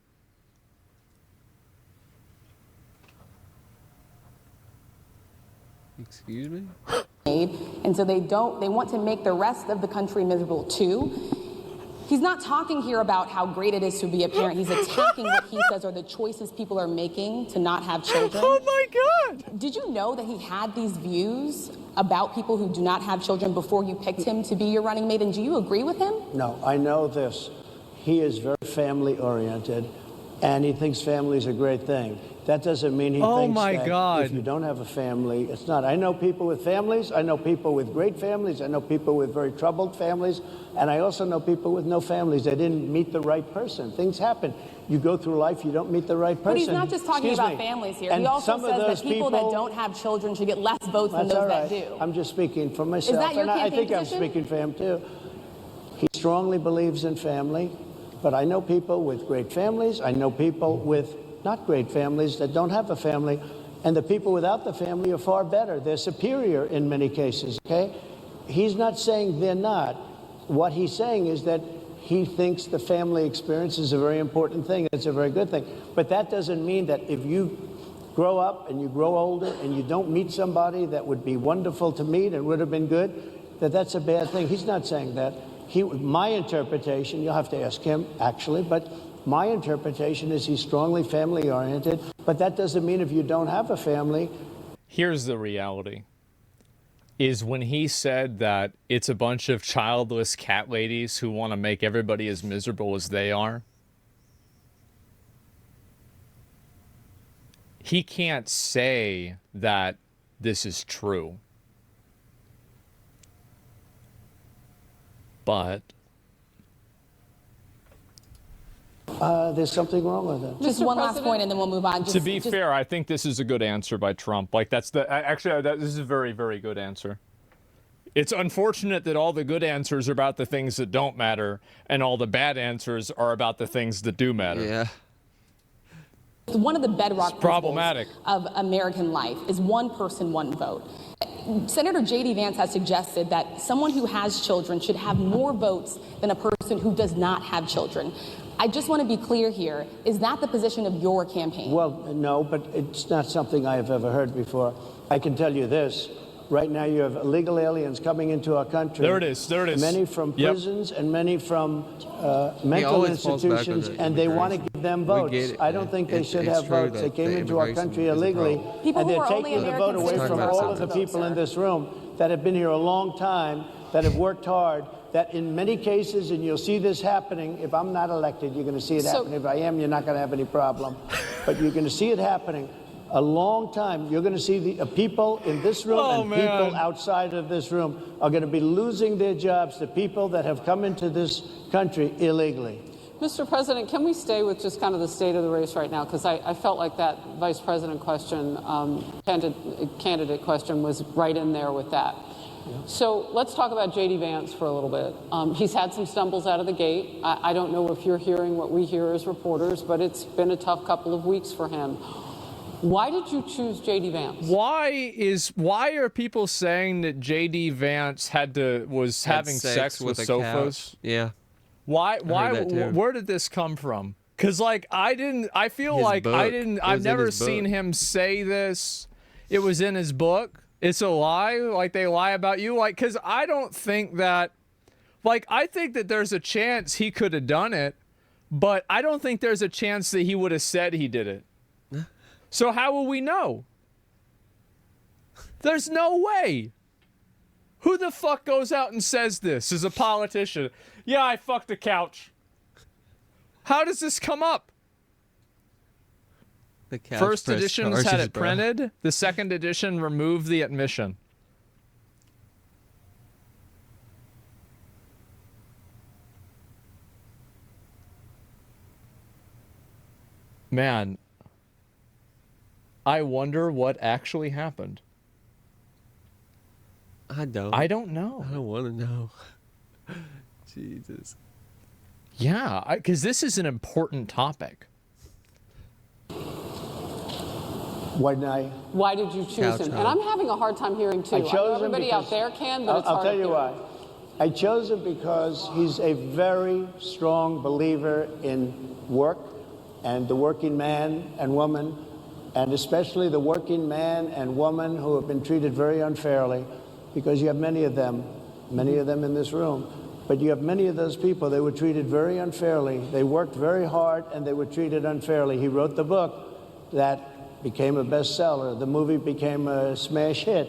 Excuse me? And so they want to make the rest of the country miserable too. He's not talking here about how great it is to be a parent. He's attacking what he says are the choices people are making to not have children. Oh my God! Did you know that he had these views about people who do not have children before you picked him to be your running mate? And do you agree with him? No, I know this. He is very family oriented, and he thinks family is a great thing. That doesn't mean he thinks that if you don't have a family, it's not. I know people with families. I know people with great families. I know people with very troubled families. And I also know people with no families. They didn't meet the right person. Things happen. You go through life, you don't meet the right person. But he's not just talking about families here. He also says that people that don't have children should get less votes than those that do. I'm just speaking for myself. Is that your campaign I think position? I'm speaking for him, too. He strongly believes in family. But I know people with great families. I know people with not great families that don't have a family. And the people without the family are far better. They're superior in many cases, okay? He's not saying they're not. What he's saying is that he thinks the family experience is a very important thing. It's a very good thing. But that doesn't mean that if you grow up and you grow older and you don't meet somebody that would be wonderful to meet and would have been good, that that's a bad thing. He's not saying that. My interpretation, you'll have to ask him, actually, but my interpretation is he's strongly family-oriented, but that doesn't mean if you don't have a family. Here's the reality, is when he said that it's a bunch of childless cat ladies who want to make everybody as miserable as they are, he can't say that this is true. But there's something wrong with it. Just one last point, and then we'll move on. To be fair, I think this is a good answer by Trump. Like, that's the actually this is a very, very good answer. It's unfortunate that all the good answers are about the things that don't matter, and all the bad answers are about the things that do matter. Yeah. One of the bedrock problematic of American life is one person, one vote. Senator J.D. Vance has suggested that someone who has children should have more votes than a person who does not have children. I just want to be clear here. Is that the position of your campaign? Well, no, but it's not something I have ever heard before. I can tell you this. Right now you have illegal aliens coming into our country. There it is. There it is. Many from prisons and many from mental institutions, and they want to give them votes. I don't think they should have votes. They came into our country illegally, and they're taking the vote away from all of the people in this room that have been here a long time, that have worked hard, that in many cases, and you'll see this happening, if I'm not elected, you're going to see it happening. If I am, you're not going to have any problem. But you're going to see it happening. A long time, you're going to see the people in this room people outside of this room are going to be losing their jobs to people that have come into this country illegally. Mr. President, can we stay with just kind of the state of the race right now? Because I felt like that vice president question, candidate question was right in there with that. Yeah. So let's talk about J.D. Vance for a little bit. He's had some stumbles out of the gate. I don't know if you're hearing what we hear as reporters, but it's been a tough couple of weeks for him. Why did you choose J.D. Vance? Why are people saying that J.D. Vance was having sex with sofas? Couch. Yeah. Why where did this come from? Cuz like I've never seen him say this. It was in his book. It's a lie, like they lie about you, like, cuz I don't think that, like, I think that there's a chance he could have done it, but I don't think there's a chance that he would have said he did it. So how will we know? There's no way. Who the fuck goes out and says this as a politician? Yeah, I fucked a couch. How does this come up? The couch First editions had it bro. printed. The second edition removed the admission. Man. I wonder what actually happened. I don't know. I don't want to know. Jesus. Yeah, because this is an important topic. Why did you choose him? And I'm having a hard time hearing too. I know everybody out there can, but it's hard. I'll tell you why. I chose him because he's a very strong believer in work and the working man and woman, and especially the working man and woman who have been treated very unfairly, because you have many of them in this room. But you have many of those people, they were treated very unfairly. They worked very hard and they were treated unfairly. He wrote the book that became a bestseller. The movie became a smash hit.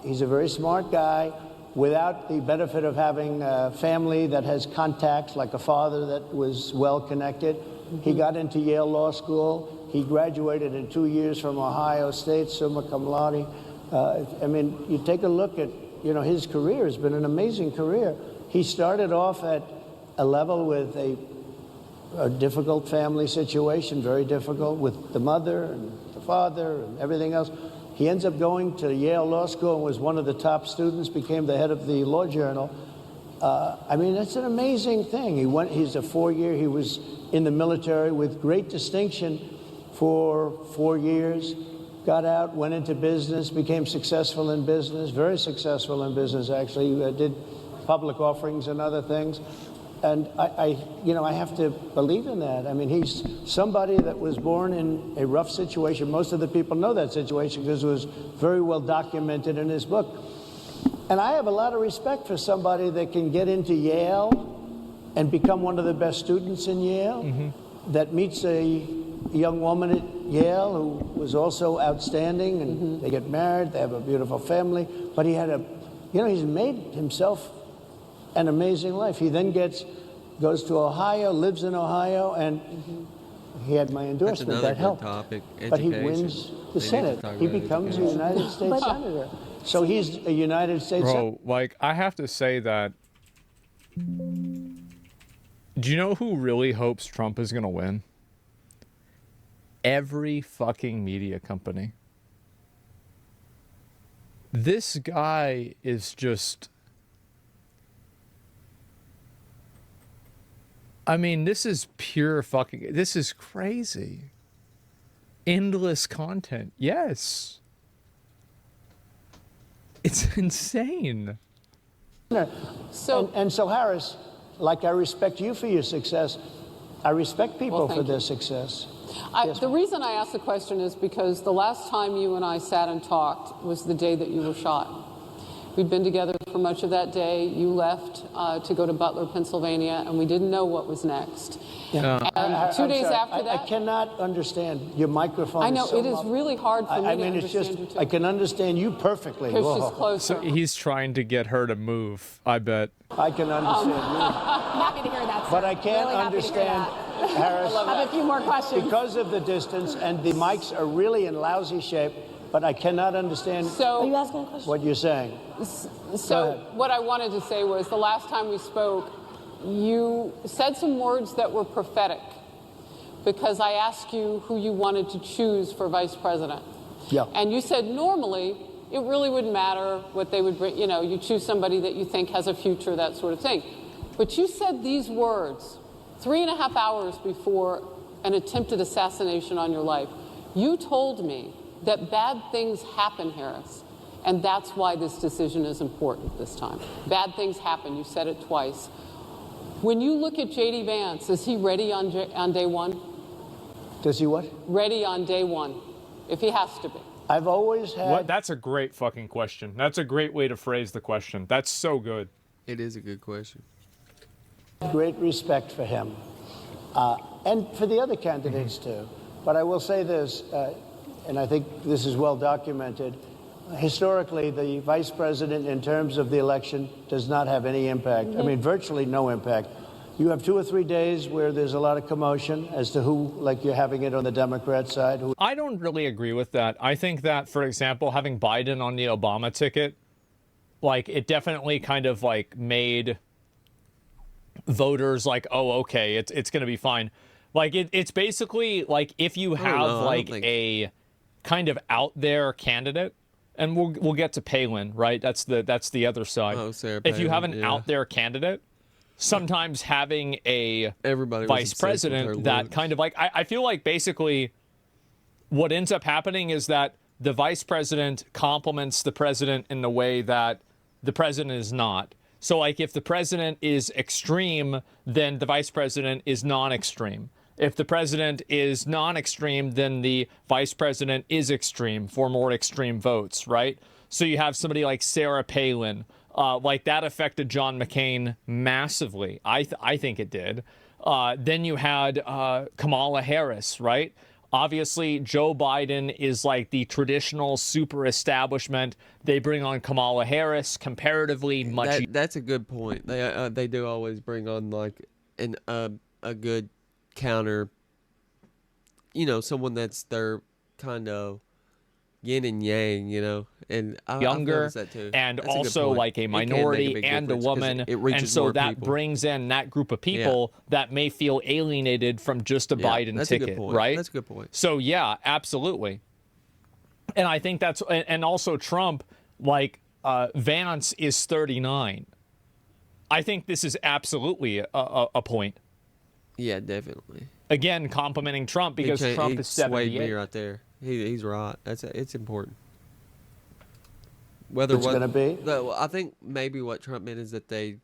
He's a very smart guy without the benefit of having a family that has contacts, like a father that was well connected. He got into Yale Law School. He graduated in 2 years from Ohio State, summa cum laude. I mean, you take a look at, his career has been an amazing career. He started off at a level with a difficult family situation, very difficult, with the mother and the father and everything else. He ends up going to Yale Law School and was one of the top students, became the head of the Law Journal. I mean, that's an amazing thing. He's a 4-year, he was in the military with great distinction for 4 years, got out, went into business, became successful in business, very successful in business, actually. Did public offerings and other things. And I have to believe in that. I mean, he's somebody that was born in a rough situation. Most of the people know that situation because it was very well documented in his book. And I have a lot of respect for somebody that can get into Yale and become one of the best students in Yale, that meets a young woman at Yale who was also outstanding, and they get married, they have a beautiful family. But he had he's made himself an amazing life. He then goes to Ohio, lives in Ohio, and he had my endorsement. That helped. Topic. But he wins the Senate. He becomes a United States Senator. So he's a United States Senator. Bro, I have to say that. Do you know who really hopes Trump is going to win? Every fucking media company. This guy is just... I mean, this is pure fucking... This is crazy. Endless content. Yes. It's insane. So Harris, like I respect you for your success, I respect people for their success. The reason I asked the question is because the last time you and I sat and talked was the day that you were shot. We'd been together for much of that day. You left to go to Butler, Pennsylvania, and we didn't know what was next. Yeah. And 2 days after that... I cannot understand. Your microphone I know, is so it is really hard for me to understand you too. I can understand you perfectly. Because she's closer. So he's trying to get her to move, I bet. I can understand you. Happy to hear that, sir. But I can't really understand, Harris. I have a few more questions. Because of the distance, and the mics are really in lousy shape, but I cannot understand Are you asking a question? what you're saying. So what I wanted to say was the last time we spoke, you said some words that were prophetic because I asked you who you wanted to choose for vice president. Yeah. And you said normally it really wouldn't matter what they would bring. You choose somebody that you think has a future, that sort of thing. But you said these words 3.5 hours before an attempted assassination on your life. You told me that bad things happen, Harris, and that's why this decision is important this time. Bad things happen. You said it twice. When you look at J.D. Vance, is he ready on day one? Does he what? Ready on day one, if he has to be. I've always had... What? That's a great fucking question. That's a great way to phrase the question. That's so good. It is a good question. Great respect for him. And for the other candidates, too. But I will say this, and I think this is well documented. Historically, the vice president, in terms of the election, does not have any impact. I mean, virtually no impact. You have 2 or 3 days where there's a lot of commotion as to who, like you're having it on the Democrat side. I don't really agree with that. I think that, for example, having Biden on the Obama ticket, it definitely kind of made voters oh, okay, it's going to be fine. It's basically if you have kind of out there candidate, and we'll get to Palin, right? That's the other side. Oh, Sarah If you have Palin, an out there candidate, sometimes having a vice president that kind of like, I feel like basically what ends up happening is that the vice president compliments the president in the way that the president is not. So like if the president is extreme, then the vice president is non-extreme. If the president is non-extreme, then the vice president is extreme for more extreme votes, right? So you have somebody like Sarah Palin, like that affected John McCain massively. I think it did. Then you had Kamala Harris, right? Obviously, Joe Biden is like the traditional super establishment. They bring on Kamala Harris, comparatively much. That's a good point. They do always bring on like a good counter, someone that's their kind of yin and yang, and younger, that too. And that's also like a minority and a woman, and so that people. Brings in that group of people that may feel alienated from just a Biden ticket, right? That's a good point. So yeah, absolutely. And I think that's, and also Trump, like Vance is 39. I think this is absolutely a point. Yeah, definitely. Again, complimenting Trump because Trump is 78. Swayed me right there. He's right. It's important. What's going to be? I think maybe what Trump meant is that they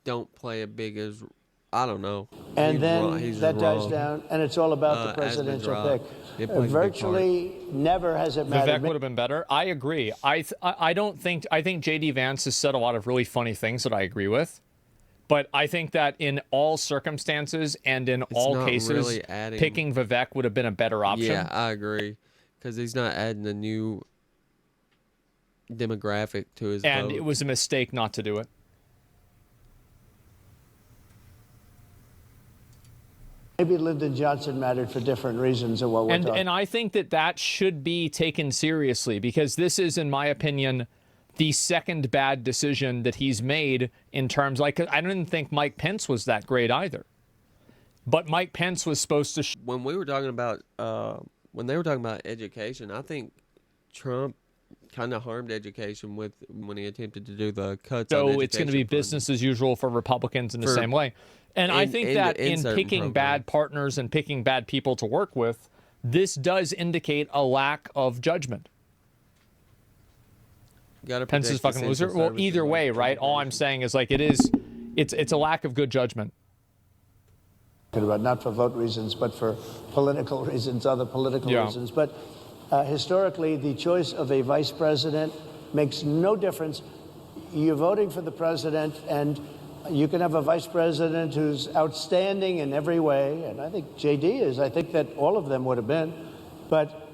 don't play a big as, I don't know. And then that dies down, and it's all about the presidential pick. Virtually never has it mattered. Vivek would have been better. I agree. I think J.D. Vance has said a lot of really funny things that I agree with. But I think that in all circumstances and in all cases, really picking Vivek would have been a better option. Yeah, I agree. Because he's not adding a new demographic to his And vote. it was a mistake not to do it. Maybe Lyndon Johnson mattered for different reasons of what we're talking. And I think that should be taken seriously because this is, in my opinion, the second bad decision that he's made in terms, like, I didn't think Mike Pence was that great either. But Mike Pence was supposed to... When we were talking about, when they were talking about education, I think Trump kind of harmed education when he attempted to do the cuts on education. So it's going to be business as usual for Republicans in the same way. And I think that in picking bad partners and picking bad people to work with, this does indicate a lack of judgment. Pence is fucking loser. Well, either way, right? All I'm saying is like it's a lack of good judgment. About not for vote reasons, but for political reasons, other political reasons. But historically, the choice of a vice president makes no difference. You're voting for the president, and you can have a vice president who's outstanding in every way, and I think JD is. I think that all of them would have been, but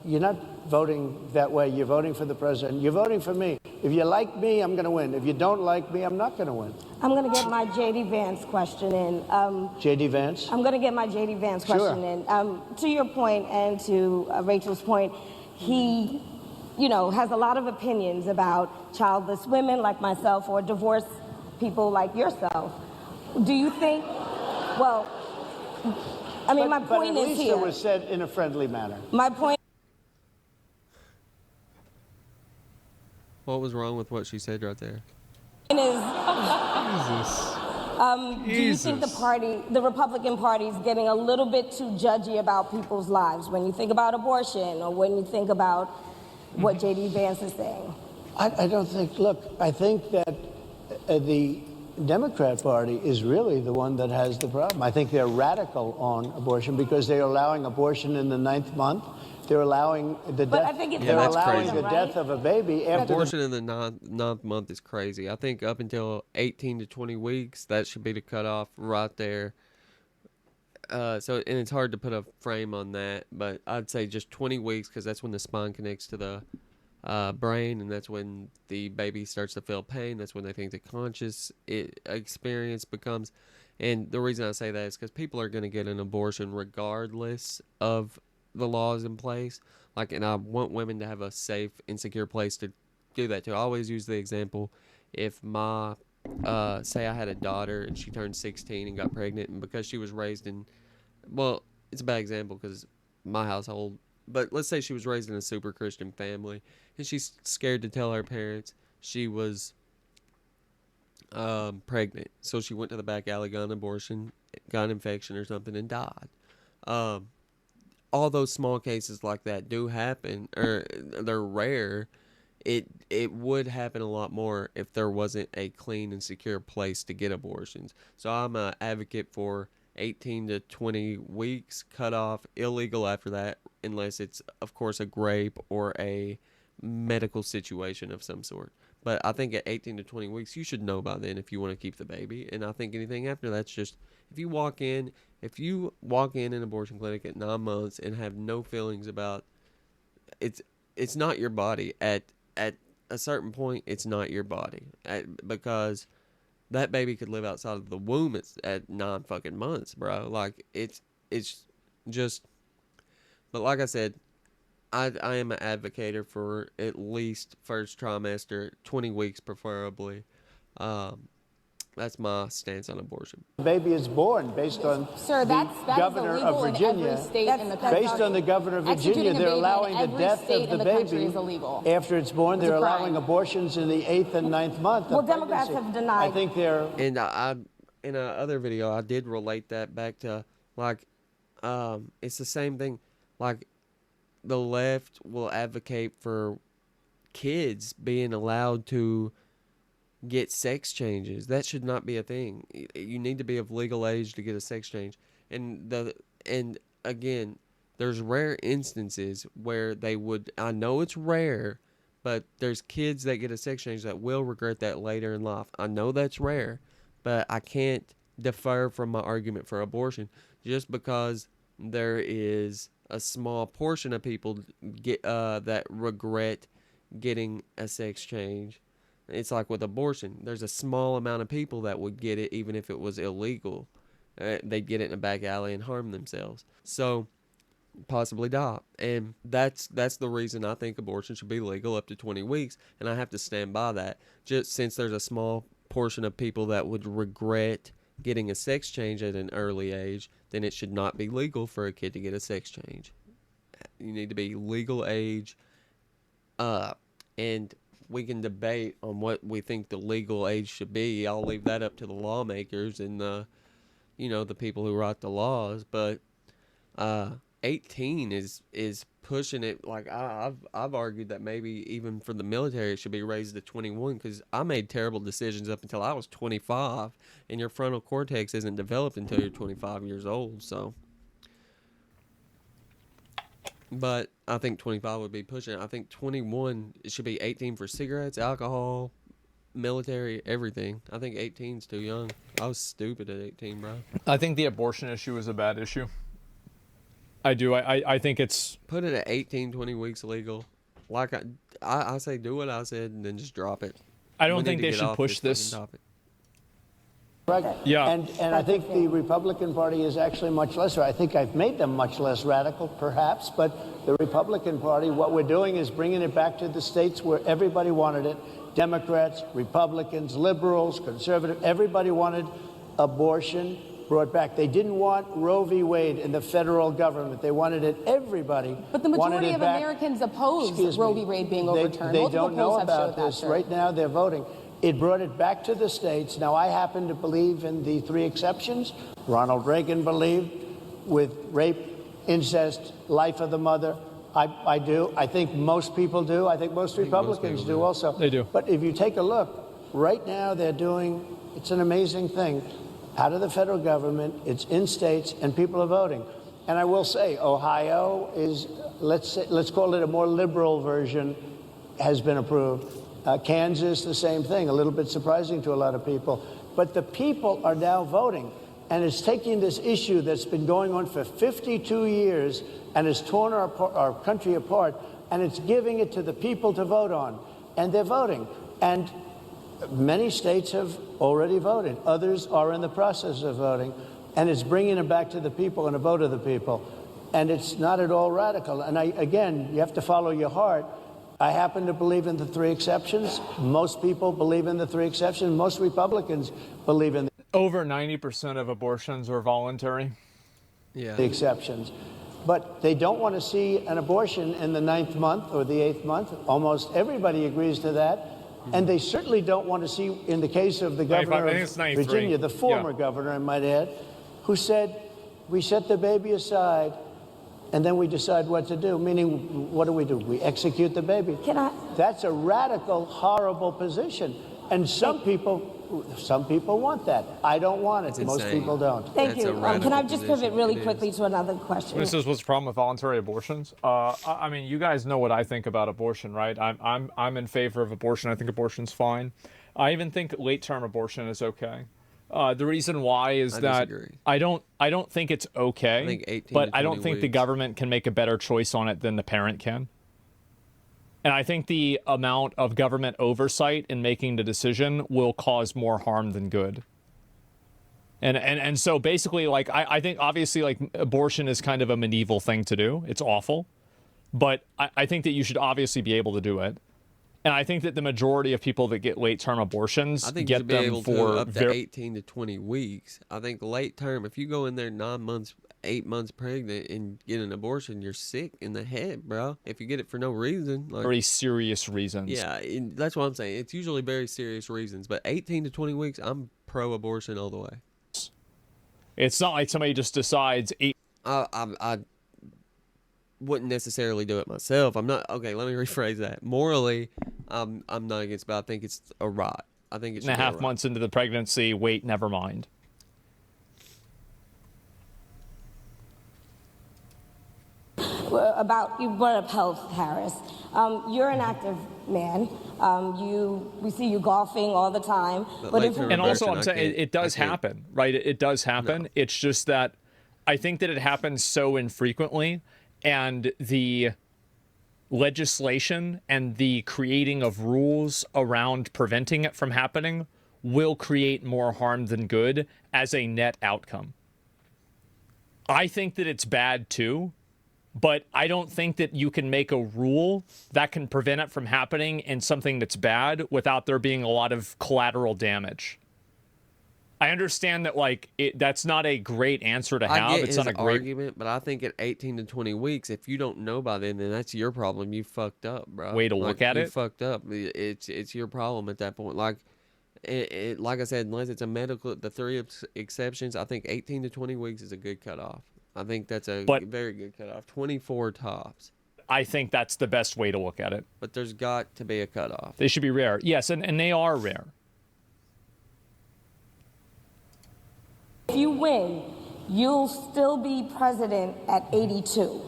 you're not voting that way. You're voting for the president. You're voting for me. If you like me, I'm going to win. If you don't like me, I'm not going to win. I'm going to get my J.D. Vance question in. J.D. Vance? I'm going to get my J.D. Vance question in. To your point and to Rachel's point, he, has a lot of opinions about childless women like myself or divorced people like yourself. Do you think, my point is here. But at least it was said in a friendly manner. My point. What was wrong with what she said right there? Do you think the Republican Party is getting a little bit too judgy about people's lives when you think about abortion or when you think about what J.D. Vance is saying? I don't think, I think that the Democrat Party is really the one that has the problem. I think they're radical on abortion because they're allowing abortion in the 9th month. They're allowing the death. They're allowing the death of a baby after abortion in the ninth month is crazy. I think up until 18 to 20 weeks, that should be the cutoff right there. And it's hard to put a frame on that, but I'd say just 20 weeks because that's when the spine connects to the brain, and that's when the baby starts to feel pain. That's when they think the conscious experience becomes. And the reason I say that is because people are going to get an abortion regardless of the laws in place, and I want women to have a safe and secure place to do that too. I always use the example, if say I had a daughter and she turned 16 and got pregnant, and because she was raised in, it's a bad example because my household, but let's say she was raised in a super Christian family, and she's scared to tell her parents she was pregnant. So she went to the back alley, got an abortion, got an infection or something, and died. All those small cases like that do happen, or they're rare. It would happen a lot more if there wasn't a clean and secure place to get abortions. So I'm an advocate for 18 to 20 weeks, cut off, illegal after that, unless it's, of course, a grape or a medical situation of some sort. But I think at 18 to 20 weeks, you should know by then if you want to keep the baby. And I think anything after that's just, if you walk in an abortion clinic at 9 months and have no feelings about, it's not your body. At a certain point, it's not your body. Because that baby could live outside of the womb at 9 fucking months, bro. Like, it's just, but like I said, I am an advocate for at least first trimester, 20 weeks preferably. That's my stance on abortion. The baby is born based on the governor of Virginia. Based on the governor of Virginia, they're allowing the death of the baby after it's born. They're allowing abortions in the 8th and 9th month. Well, Democrats have denied. I think they're. And I in another video, I did relate that back to, like, it's the same thing. Like, the left will advocate for kids being allowed to get sex changes. That should not be a thing. You need to be of legal age to get a sex change. And again, there's rare instances where they would, I know it's rare, but there's kids that get a sex change that will regret that later in life. I know that's rare, but I can't defer from my argument for abortion just because there is a small portion of people that regret getting a sex change. It's like with abortion. There's a small amount of people that would get it even if it was illegal. They'd get it in a back alley and harm themselves. So, possibly die. And that's the reason I think abortion should be legal up to 20 weeks. And I have to stand by that. Just since there's a small portion of people that would regret getting a sex change at an early age, then it should not be legal for a kid to get a sex change. You need to be legal age. And we can debate on what we think the legal age should be. I'll leave that up to the lawmakers and the people who write the laws. But 18 is pushing it. Like I've argued that maybe even for the military it should be raised to 21 because I made terrible decisions up until I was 25, and your frontal cortex isn't developed until you're 25 years old. So. But I think 25 would be pushing it. I think 21, it should be 18 for cigarettes, alcohol, military, everything. I think 18's too young. I was stupid at 18, bro. I think the abortion issue is a bad issue. I do. I think it's... Put it at 18, 20 weeks legal. Like, I say do what I said and then just drop it. I don't think they should push this. Yeah. And I think the Republican Party is actually much less. I think I've made them much less radical, perhaps. But the Republican Party, what we're doing is bringing it back to the states where everybody wanted it. Democrats, Republicans, liberals, conservatives, everybody wanted abortion brought back. They didn't want Roe v. Wade in the federal government. They wanted it. Everybody wanted it back. But the majority of Americans opposed Roe v. Wade being overturned. They don't know about this. Right now, they're voting. It brought it back to the states. Now, I happen to believe in the 3 exceptions. Ronald Reagan believed with rape, incest, life of the mother. I do. I think most people do. I think most Republicans do also. They do. But if you take a look, right now they're doing, it's an amazing thing. Out of the federal government, it's in states, and people are voting. And I will say, Ohio is, let's call it a more liberal version, has been approved. Kansas, the same thing, a little bit surprising to a lot of people. But the people are now voting, and it's taking this issue that's been going on for 52 years and has torn our country apart, and it's giving it to the people to vote on. And they're voting. And many states have already voted. Others are in the process of voting. And it's bringing it back to the people and a vote of the people. And it's not at all radical. And again, you have to follow your heart. I happen to believe in the 3 exceptions. Most people believe in the 3 exceptions. Most Republicans believe in over 90% of abortions are voluntary. Yeah. The exceptions. but they don't want to see an abortion in the 9th month or the 8th month. Almost everybody agrees to that. And they certainly don't want to see, in the case of the governor of Virginia, the former governor, I might add, who said, we set the baby aside and then we decide what to do. Meaning, what do? We execute the baby. That's a radical, horrible position. And some people want that. I don't want it. Most people don't. Thank you. Can I just pivot really quickly to another question? This is what's the problem with voluntary abortions. I mean, you guys know what I think about abortion, right? I'm in favor of abortion. I think abortion's fine. I even think late-term abortion is okay. The reason why is that I don't think it's okay. I think 18 but to 20 I don't think the government can make a better choice on it than the parent can. And I think the amount of government oversight in making the decision will cause more harm than good. And so basically, like, I think obviously, like, abortion is kind of a medieval thing to do. It's awful. But I think that you should obviously be able to do it. And I think that the majority of people that get late-term abortions get them for up to 18 to 20 weeks. I think late-term, if you go in there 9 months, 8 months pregnant and get an abortion, you're sick in the head, bro. If you get it for no reason. Like, very serious reasons. Yeah, that's what I'm saying. It's usually very serious reasons. But 18 to 20 weeks, I'm pro-abortion all the way. It's not like somebody just decides... I wouldn't necessarily do it myself. I'm not... Okay, let me rephrase that. Morally, I'm not against it, but I think it's a right. I think it's 1.5 months into the pregnancy, wait, never mind. You brought up health, Harris. You're an active man. We see you golfing all the time. And also, I'm saying it does happen, right? It does happen. No. It's just that I think that it happens so infrequently, and the legislation and the creating of rules around preventing it from happening will create more harm than good as a net outcome. I think that it's bad too. But I don't think that you can make a rule that can prevent it from happening in something that's bad without there being a lot of collateral damage. I understand that, like, that's not a great answer to have. I get it's his not a great argument, but I think at 18 to 20 weeks, if you don't know by then that's your problem. You fucked up, bro. Way to look at it. You fucked up. It's your problem at that point. Like, like I said, unless it's a medical, the 3 exceptions, I think 18 to 20 weeks is a good cutoff. I think that's a very good cutoff. 24 tops. I think that's the best way to look at it. But there's got to be a cutoff. They should be rare. Yes, and they are rare. If you win, you'll still be president at 82.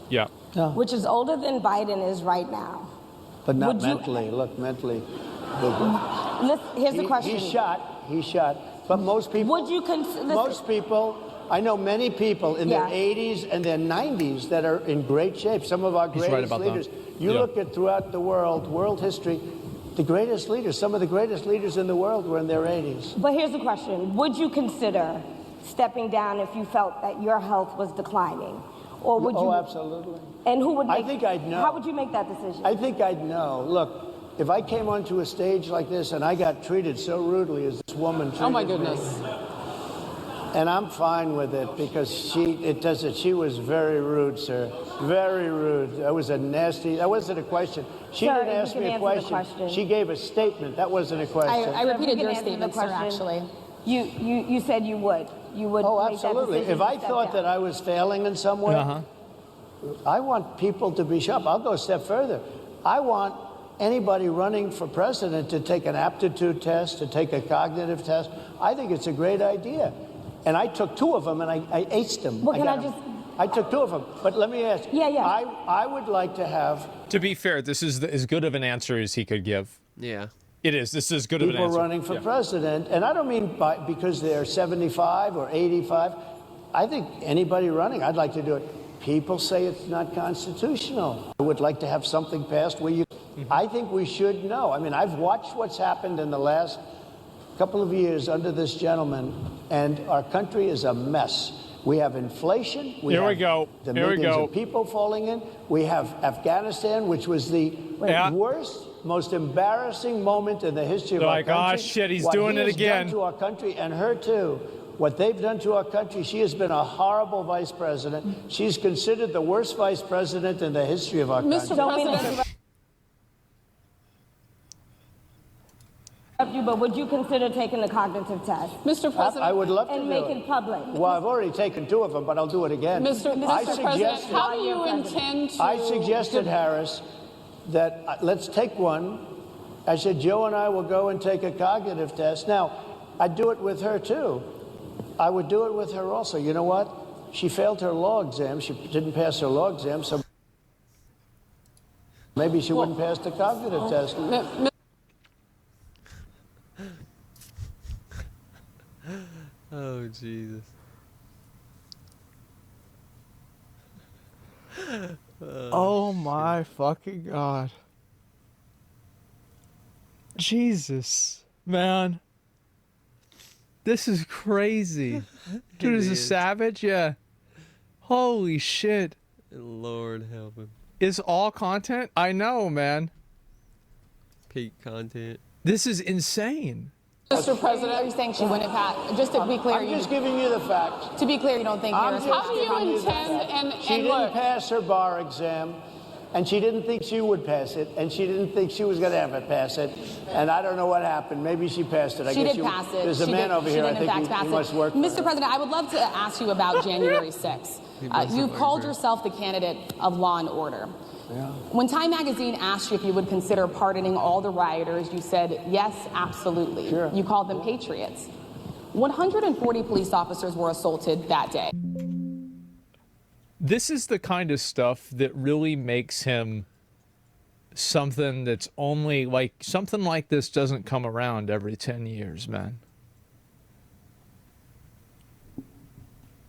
Yeah. Which is older than Biden is right now. But not mentally. Look, mentally. Here's the question. He's shot. But most people... Would you consider... Most people... I know many people in their 80s and their 90s that are in great shape. Some of our greatest leaders. You look at throughout the world history, the greatest leaders, some of the greatest leaders in the world were in their 80s. But here's the question. Would you consider stepping down if you felt that your health was declining? Or would you... Oh, absolutely. And who would make... I think I'd know. How would you make that decision? I think I'd know. Look, if I came onto a stage like this and I got treated so rudely as this woman treated me... Oh, my goodness. And I'm fine with it because she was very rude, sir. Very rude. That wasn't a question. She didn't ask me a question. She gave a statement. That wasn't a question. I repeated your statement, sir, actually. You said you would. You would Oh, make absolutely. that decision If I thought that I was failing in some way, I want people to be sharp. I'll go a step further. I want anybody running for president to take an aptitude test, to take a cognitive test. I think it's a great idea. And I took 2 of them, and I aced them. Well, I took 2 of them. But let me ask you. Yeah. I would like to have... To be fair, this is as good of an answer as he could give. Yeah. It is. This is good of an answer. People running for president. And I don't mean because they're 75 or 85. I think anybody running, I'd like to do it. People say it's not constitutional. I would like to have something passed where you... I think we should know. I mean, I've watched what's happened in the last couple of years under this gentleman, and our country is a mess. We have inflation. Here we go. The millions of people falling in. We have Afghanistan, which was the worst, most embarrassing moment in the history of our country. Oh, shit, he's doing it again. Done to our country and her too. what they've done to our country. She has been a horrible vice president. She's considered the worst vice president in the history of our country. Mr. President. But would you consider taking the cognitive test? Mr. President, I would love to and do make it it public. Well, I've already taken 2 of them, but I'll do it again. Mr. President, how do you intend to... I suggested, Harris, that let's take one. I said, Joe and I will go and take a cognitive test. Now, I'd do it with her, too. I would do it with her also. You know what? She failed her law exam. She didn't pass her law exam, so maybe she wouldn't pass the cognitive test. Oh, Jesus. Oh my fucking God. Jesus, man. This is crazy. Dude is a savage, yeah. Holy shit. Lord help him. Is all content? I know, man. Peak content. This is insane. Mr. President, are you saying she wouldn't pass? Just to be clear, I'm just giving you the facts. To be clear, you don't think Harris... How do you intend... She didn't pass her bar exam, and she didn't think she would pass it, and she didn't think she was going to ever pass it, and I don't know what happened. Maybe she passed it. She did pass it. There's a man over here, I think he must work for her. Mr. President, I would love to ask you about January 6th. You've called yourself the candidate of law and order. Yeah. When Time Magazine asked you if you would consider pardoning all the rioters, you said, yes, absolutely. Sure. You called them patriots. 140 police officers were assaulted that day. This is the kind of stuff that really makes him something that's only like, something like this doesn't come around every 10 years, man.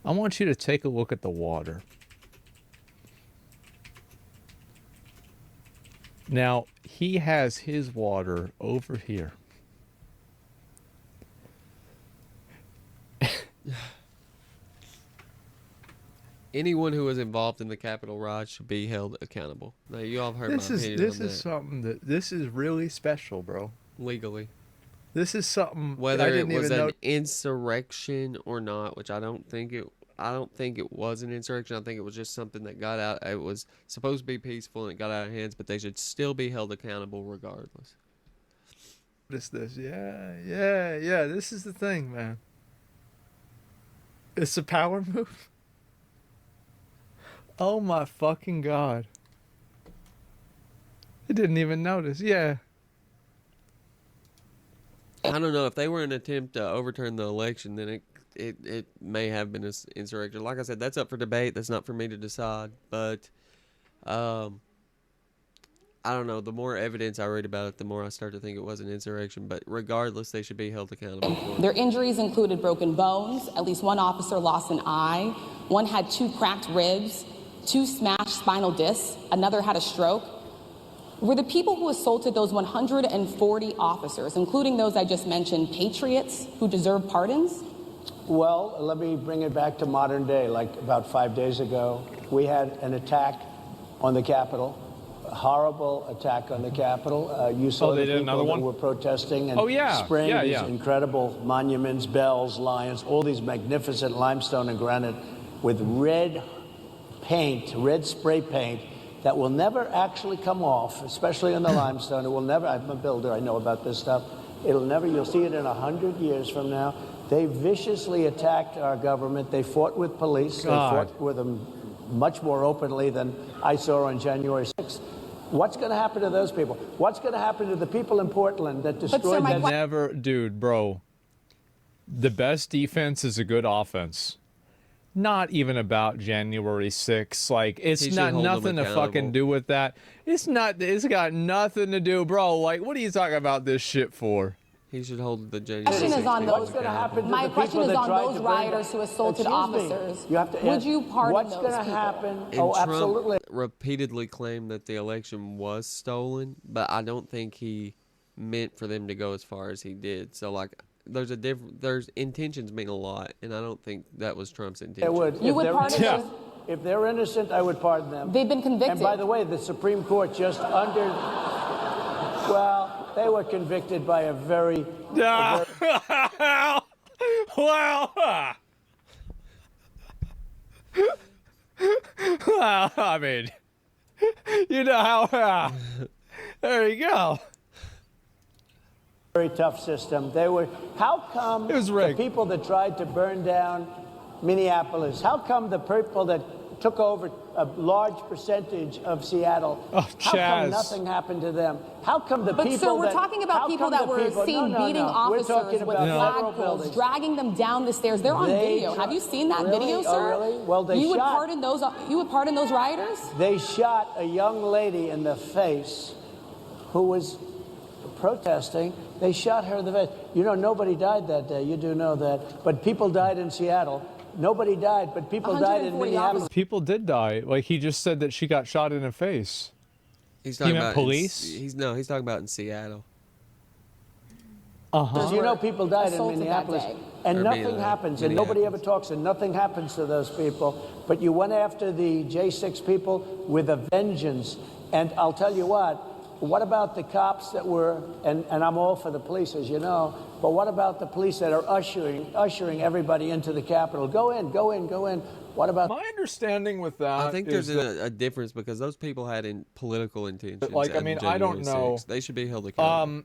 I want you to take a look at the water. Now, he has his water over here. Anyone who was involved in the Capitol riot should be held accountable. Now, you all have heard my opinion This on is something that, this is really special, bro. legally. This is something whether I it didn't was even an know. insurrection or not, which I don't think it was an insurrection. I think it was just something that got out. It was supposed to be peaceful and it got out of hands, but they should still be held accountable regardless. This, yeah. This is the thing, man. It's a power move. Oh my fucking God. I didn't even notice. Yeah. I don't know if they were an attempt to overturn the election, then it may have been an insurrection. Like I said, that's up for debate. That's not for me to decide. But I don't know. The more evidence I read about it, the more I start to think it was an insurrection. But regardless, they should be held accountable for it. Their injuries included broken bones. At least one officer lost an eye. One had 2 cracked ribs, 2 smashed spinal discs. Another had a stroke. Were the people who assaulted those 140 officers, including those I just mentioned, patriots who deserve pardons? Well, let me bring it back to modern day. Like about 5 days ago, we had an attack on the Capitol, a horrible attack on the Capitol. You saw the people that were protesting and spraying these incredible monuments, bells, lions, all these magnificent limestone and granite with red paint, red spray paint, that will never actually come off, especially in the limestone. It will never, I'm a builder, I know about this stuff. It'll never, you'll see it in 100 years from now. They viciously attacked our government. They fought with police. They fought with them much more openly than I saw on January 6th. What's going to happen to those people? What's going to happen to the people in Portland that destroyed that? Never, dude, bro. The best defense is a good offense. Not even about January 6th. Like, it's not nothing to fucking do with that. It's got nothing to do, bro. Like, what are you talking about this shit for? He should hold the January 6th. My question is on those rioters who assaulted officers. Would you pardon those people? What's going to happen? And absolutely. Trump repeatedly claimed that the election was stolen, but I don't think he meant for them to go as far as he did. So, like, there's intentions mean a lot, and I don't think that was Trump's intention. You would pardon them? If they're innocent, I would pardon them. They've been convicted. And by the way, the Supreme Court well, they were convicted by a very... Well, well, I mean, you know how, there you go. Very tough system. They were, how come It was the rigged. people that tried to burn down Minneapolis, how come the people that took over a large percentage of Seattle, how come nothing happened to them? How come the people But sir, we're that, talking about people that were seen beating officers with flagpoles, dragging them down the stairs. They're on video. Have you seen that video, sir? Oh, really? Well, they you would shot, pardon those. You would pardon those rioters? They shot a young lady in the face who was protesting. They shot her in the face. You know, nobody died that day. You do know that. But people died in Seattle. Nobody died, but people died in Minneapolis. People did die. Like, he just said that she got shot in the face. He's talking meant about police? He's talking about in Seattle. You know, people died in Minneapolis, and nothing happens, and nobody ever talks, and nothing happens to those people. But you went after the J6 people with a vengeance, and I'll tell you what about the cops that were, and I'm all for the police, as you know, but what about the police that are ushering everybody into the Capitol? Go in, go in, go in. What about... My understanding with that I think there's a difference because those people had political intentions. Like, I mean, I don't know. They should be held accountable.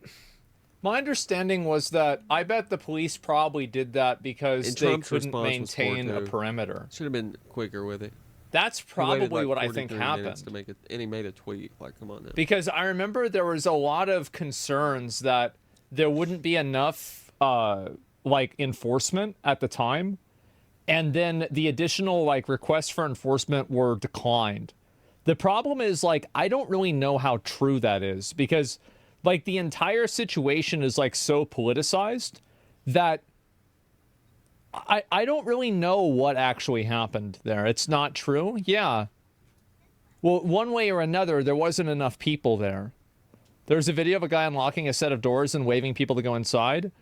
My understanding was that I bet the police probably did that because they couldn't maintain a perimeter. Should have been quicker with it. That's probably what I think happened. To make it, and he made a tweet. Like, come on now. Because I remember there was a lot of concerns that there wouldn't be enough, like, enforcement at the time. And then the additional, like, requests for enforcement were declined. The problem is, like, I don't really know how true that is. Because, like, the entire situation is, like, so politicized that I don't really know what actually happened there. It's not true? Yeah. Well, one way or another, there wasn't enough people there. There's a video of a guy unlocking a set of doors and waving people to go inside.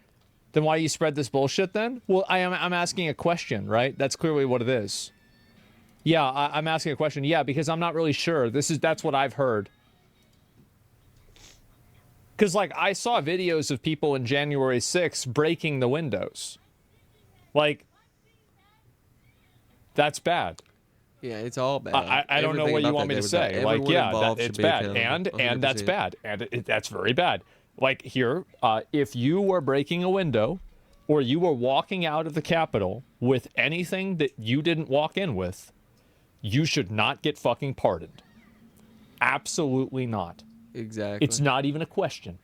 Then why you spread this bullshit then? Well, I'm asking a question, right? That's clearly what it is. Yeah, I'm asking a question. Yeah, because I'm not really sure. That's what I've heard. Because, like, I saw videos of people in January 6th breaking the windows. Like, that's bad. Yeah, it's all bad. I don't know what you want me to say. Like, yeah, it's bad. And that's bad. And that's very bad. Like, here, if you were breaking a window or you were walking out of the Capitol with anything that you didn't walk in with, you should not get fucking pardoned. Absolutely not. Exactly. It's not even a question.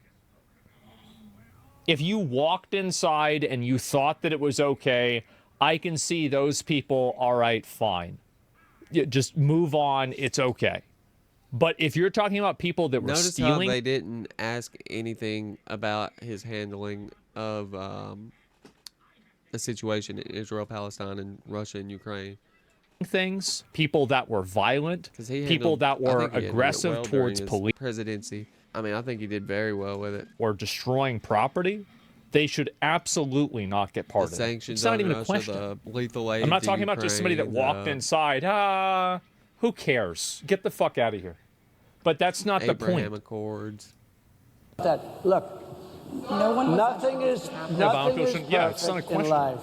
If you walked inside and you thought that it was okay, I can see those people, all right, fine. Just move on, it's okay. But if you're talking about people that were stealing... Notice how they didn't ask anything about his handling of the situation in Israel, Palestine, and Russia and Ukraine. Things, people that were violent, people that were aggressive towards police. Presidency. I mean, I think he did very well with it. Or destroying property, they should absolutely not get pardoned. The sanctions it's not even Russia, a question. the lethal aid I'm not talking Ukraine, about just somebody that walked inside. Who cares? Get the fuck out of here. But that's not the point. Abraham Accords. Look, nothing is perfect in life.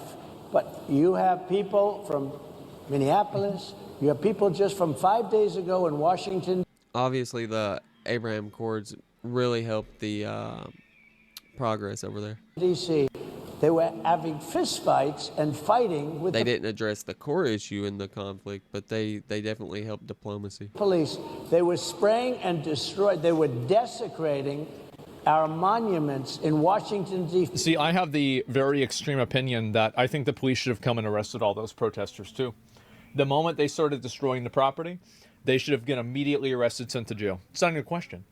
But you have people from Minneapolis. You have people just from 5 days ago in Washington. Obviously, the Abraham Accords really helped the progress over there. D.C. They were having fistfights and fighting with They didn't address the core issue in the conflict, but they definitely helped diplomacy. Police. They were spraying and destroying. They were desecrating our monuments in Washington, D.C. See, I have the very extreme opinion that I think the police should have come and arrested all those protesters, too. The moment they started destroying the property, they should have been immediately arrested, sent to jail. It's not even a question.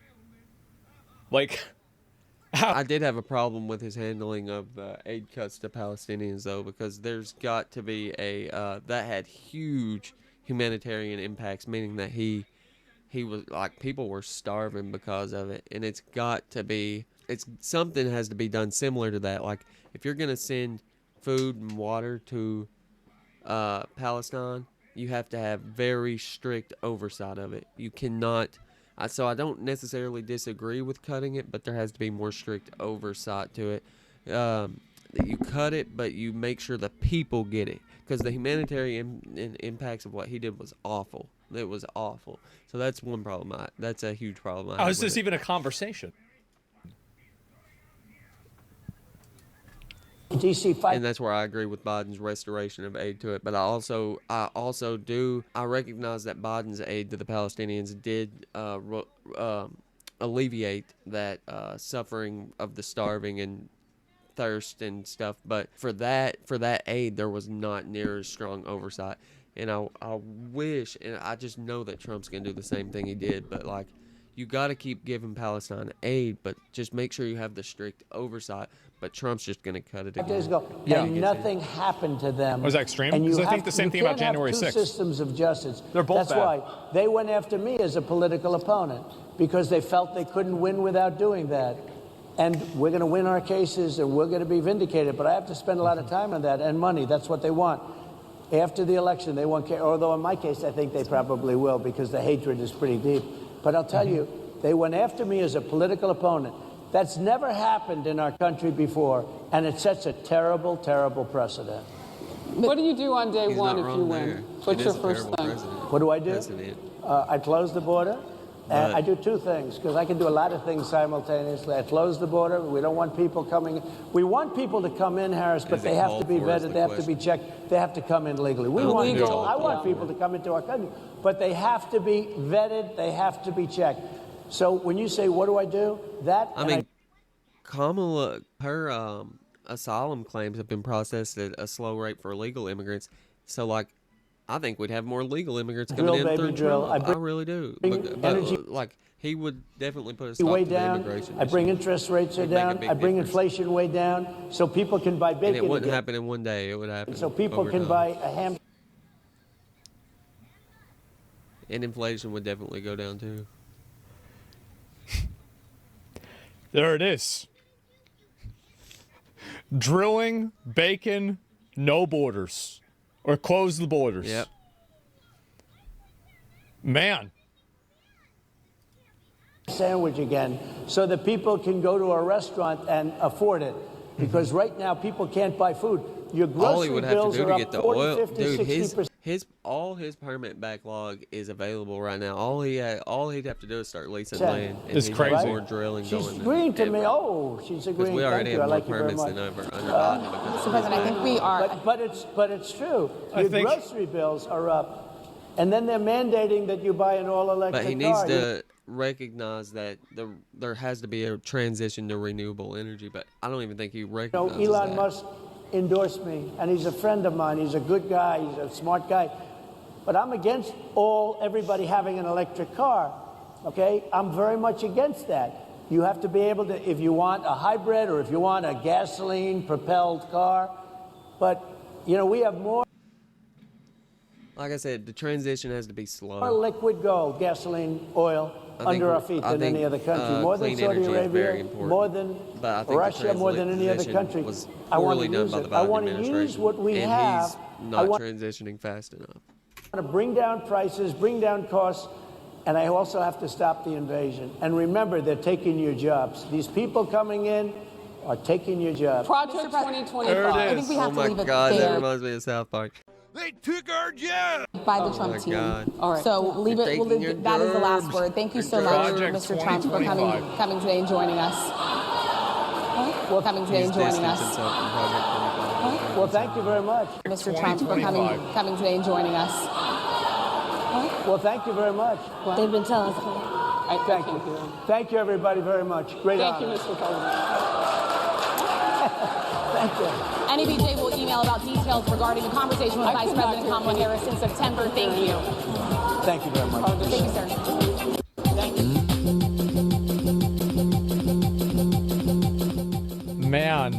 Like... I did have a problem with his handling of the aid cuts to Palestinians, though, because there's got to be that had huge humanitarian impacts, meaning that he was, like, people were starving because of it, and it's got to be, something has to be done similar to that. Like, if you're going to send food and water to Palestine, you have to have very strict oversight of it. You cannot... So I don't necessarily disagree with cutting it, but there has to be more strict oversight to it. that you cut it, but you make sure the people get it, because the humanitarian impacts of what he did was awful. It was awful. So that's one problem. That's a huge problem. How is this even a conversation? And that's where I agree with Biden's restoration of aid to it. But I also recognize that Biden's aid to the Palestinians did alleviate that suffering of the starving and thirst and stuff. But for that aid, there was not near as strong oversight. And I wish, and I just know that Trump's gonna do the same thing he did. But like, you got to keep giving Palestine aid, but just make sure you have the strict oversight. But Trump's just going to cut it again. Days ago, and nothing happened to them. Was that extreme? Because I think the same thing about January 6th. Systems of justice. They're both That's why they went after me as a political opponent, because they felt they couldn't win without doing that. And we're going to win our cases, and we're going to be vindicated. But I have to spend a lot of time on that and money. That's what they want. After the election, they won't care. Although in my case, I think they probably will, because the hatred is pretty deep. But I'll tell you, they went after me as a political opponent. That's never happened in our country before, and it sets a terrible, terrible precedent. What do you do on day one if you win? What's your first thing? What do? I close the border, and I do two things, because I can do a lot of things simultaneously. I close the border. We don't want people coming. We want people to come in, Harris, but they have to be vetted. They have to be checked. They have to come in legally. I want people to come into our country, but they have to be vetted. They have to be checked. So when you say, what do I do? Kamala, her asylum claims have been processed at a slow rate for illegal immigrants. So, like, I think we'd have more legal immigrants coming in through Trump. I really do. But like, he would definitely put a stop to the immigration issue. I bring interest rates down. I bring inflation way down, so people can buy bacon. And it wouldn't happen in one day. It would happen. So people can buy a ham. And inflation would definitely go down too. There it is. Drilling, bacon, no borders. Or close the borders. Yep. Man. Sandwich again, so that people can go to a restaurant and afford it. Because right now people can't buy food. Your grocery bills are up 40, 50, 60%. All his permit backlog is available right now. All he'd have to do is start leasing land. It's crazy. More drilling she's going agreeing to me. Oh, she's agreeing. We already have more permits than ever under Biden. Mr. President, I think we are. But it's true. Your grocery bills are up, and then they're mandating that you buy an all-electric car. But he needs to recognize that there has to be a transition to renewable energy. But I don't even think he recognizes Elon that. Musk endorsed me, and he's a friend of mine. He's a good guy. He's a smart guy. But I'm against everybody having an electric car, okay? I'm very much against that. You have to be able to, if you want a hybrid or if you want a gasoline-propelled car. But, we have more. Like I said, the transition has to be slow. More liquid gold, gasoline, oil, under our feet than any other country. More than Saudi Arabia, more than Russia, more than any other country. I want to use it. I want to use what we have. He's not transitioning fast enough. I want to bring down prices, bring down costs, and I also have to stop the invasion. And remember, they're taking your jobs. These people coming in are taking your jobs. Project 2025. I think we have to leave it there. Oh my God, that reminds me of South Park. They took our job by the Trump team. God. All right. So leave it. We'll leave, that is the last word. Thank you so much, Mr. Trump, for coming today and joining us. Well, coming today and joining us. Well, thank you very much, Mr. Trump, for coming today and joining us. Well, thank you very much. They've been telling us. Thank you. Thank you, everybody, very much. Great honor. Thank you, Mr. President. Thank you. NABJ will email about details regarding the conversation with Vice President Kamala Harris in September. Thank you. Thank you very much. Thank you, sir. Thank you. Man.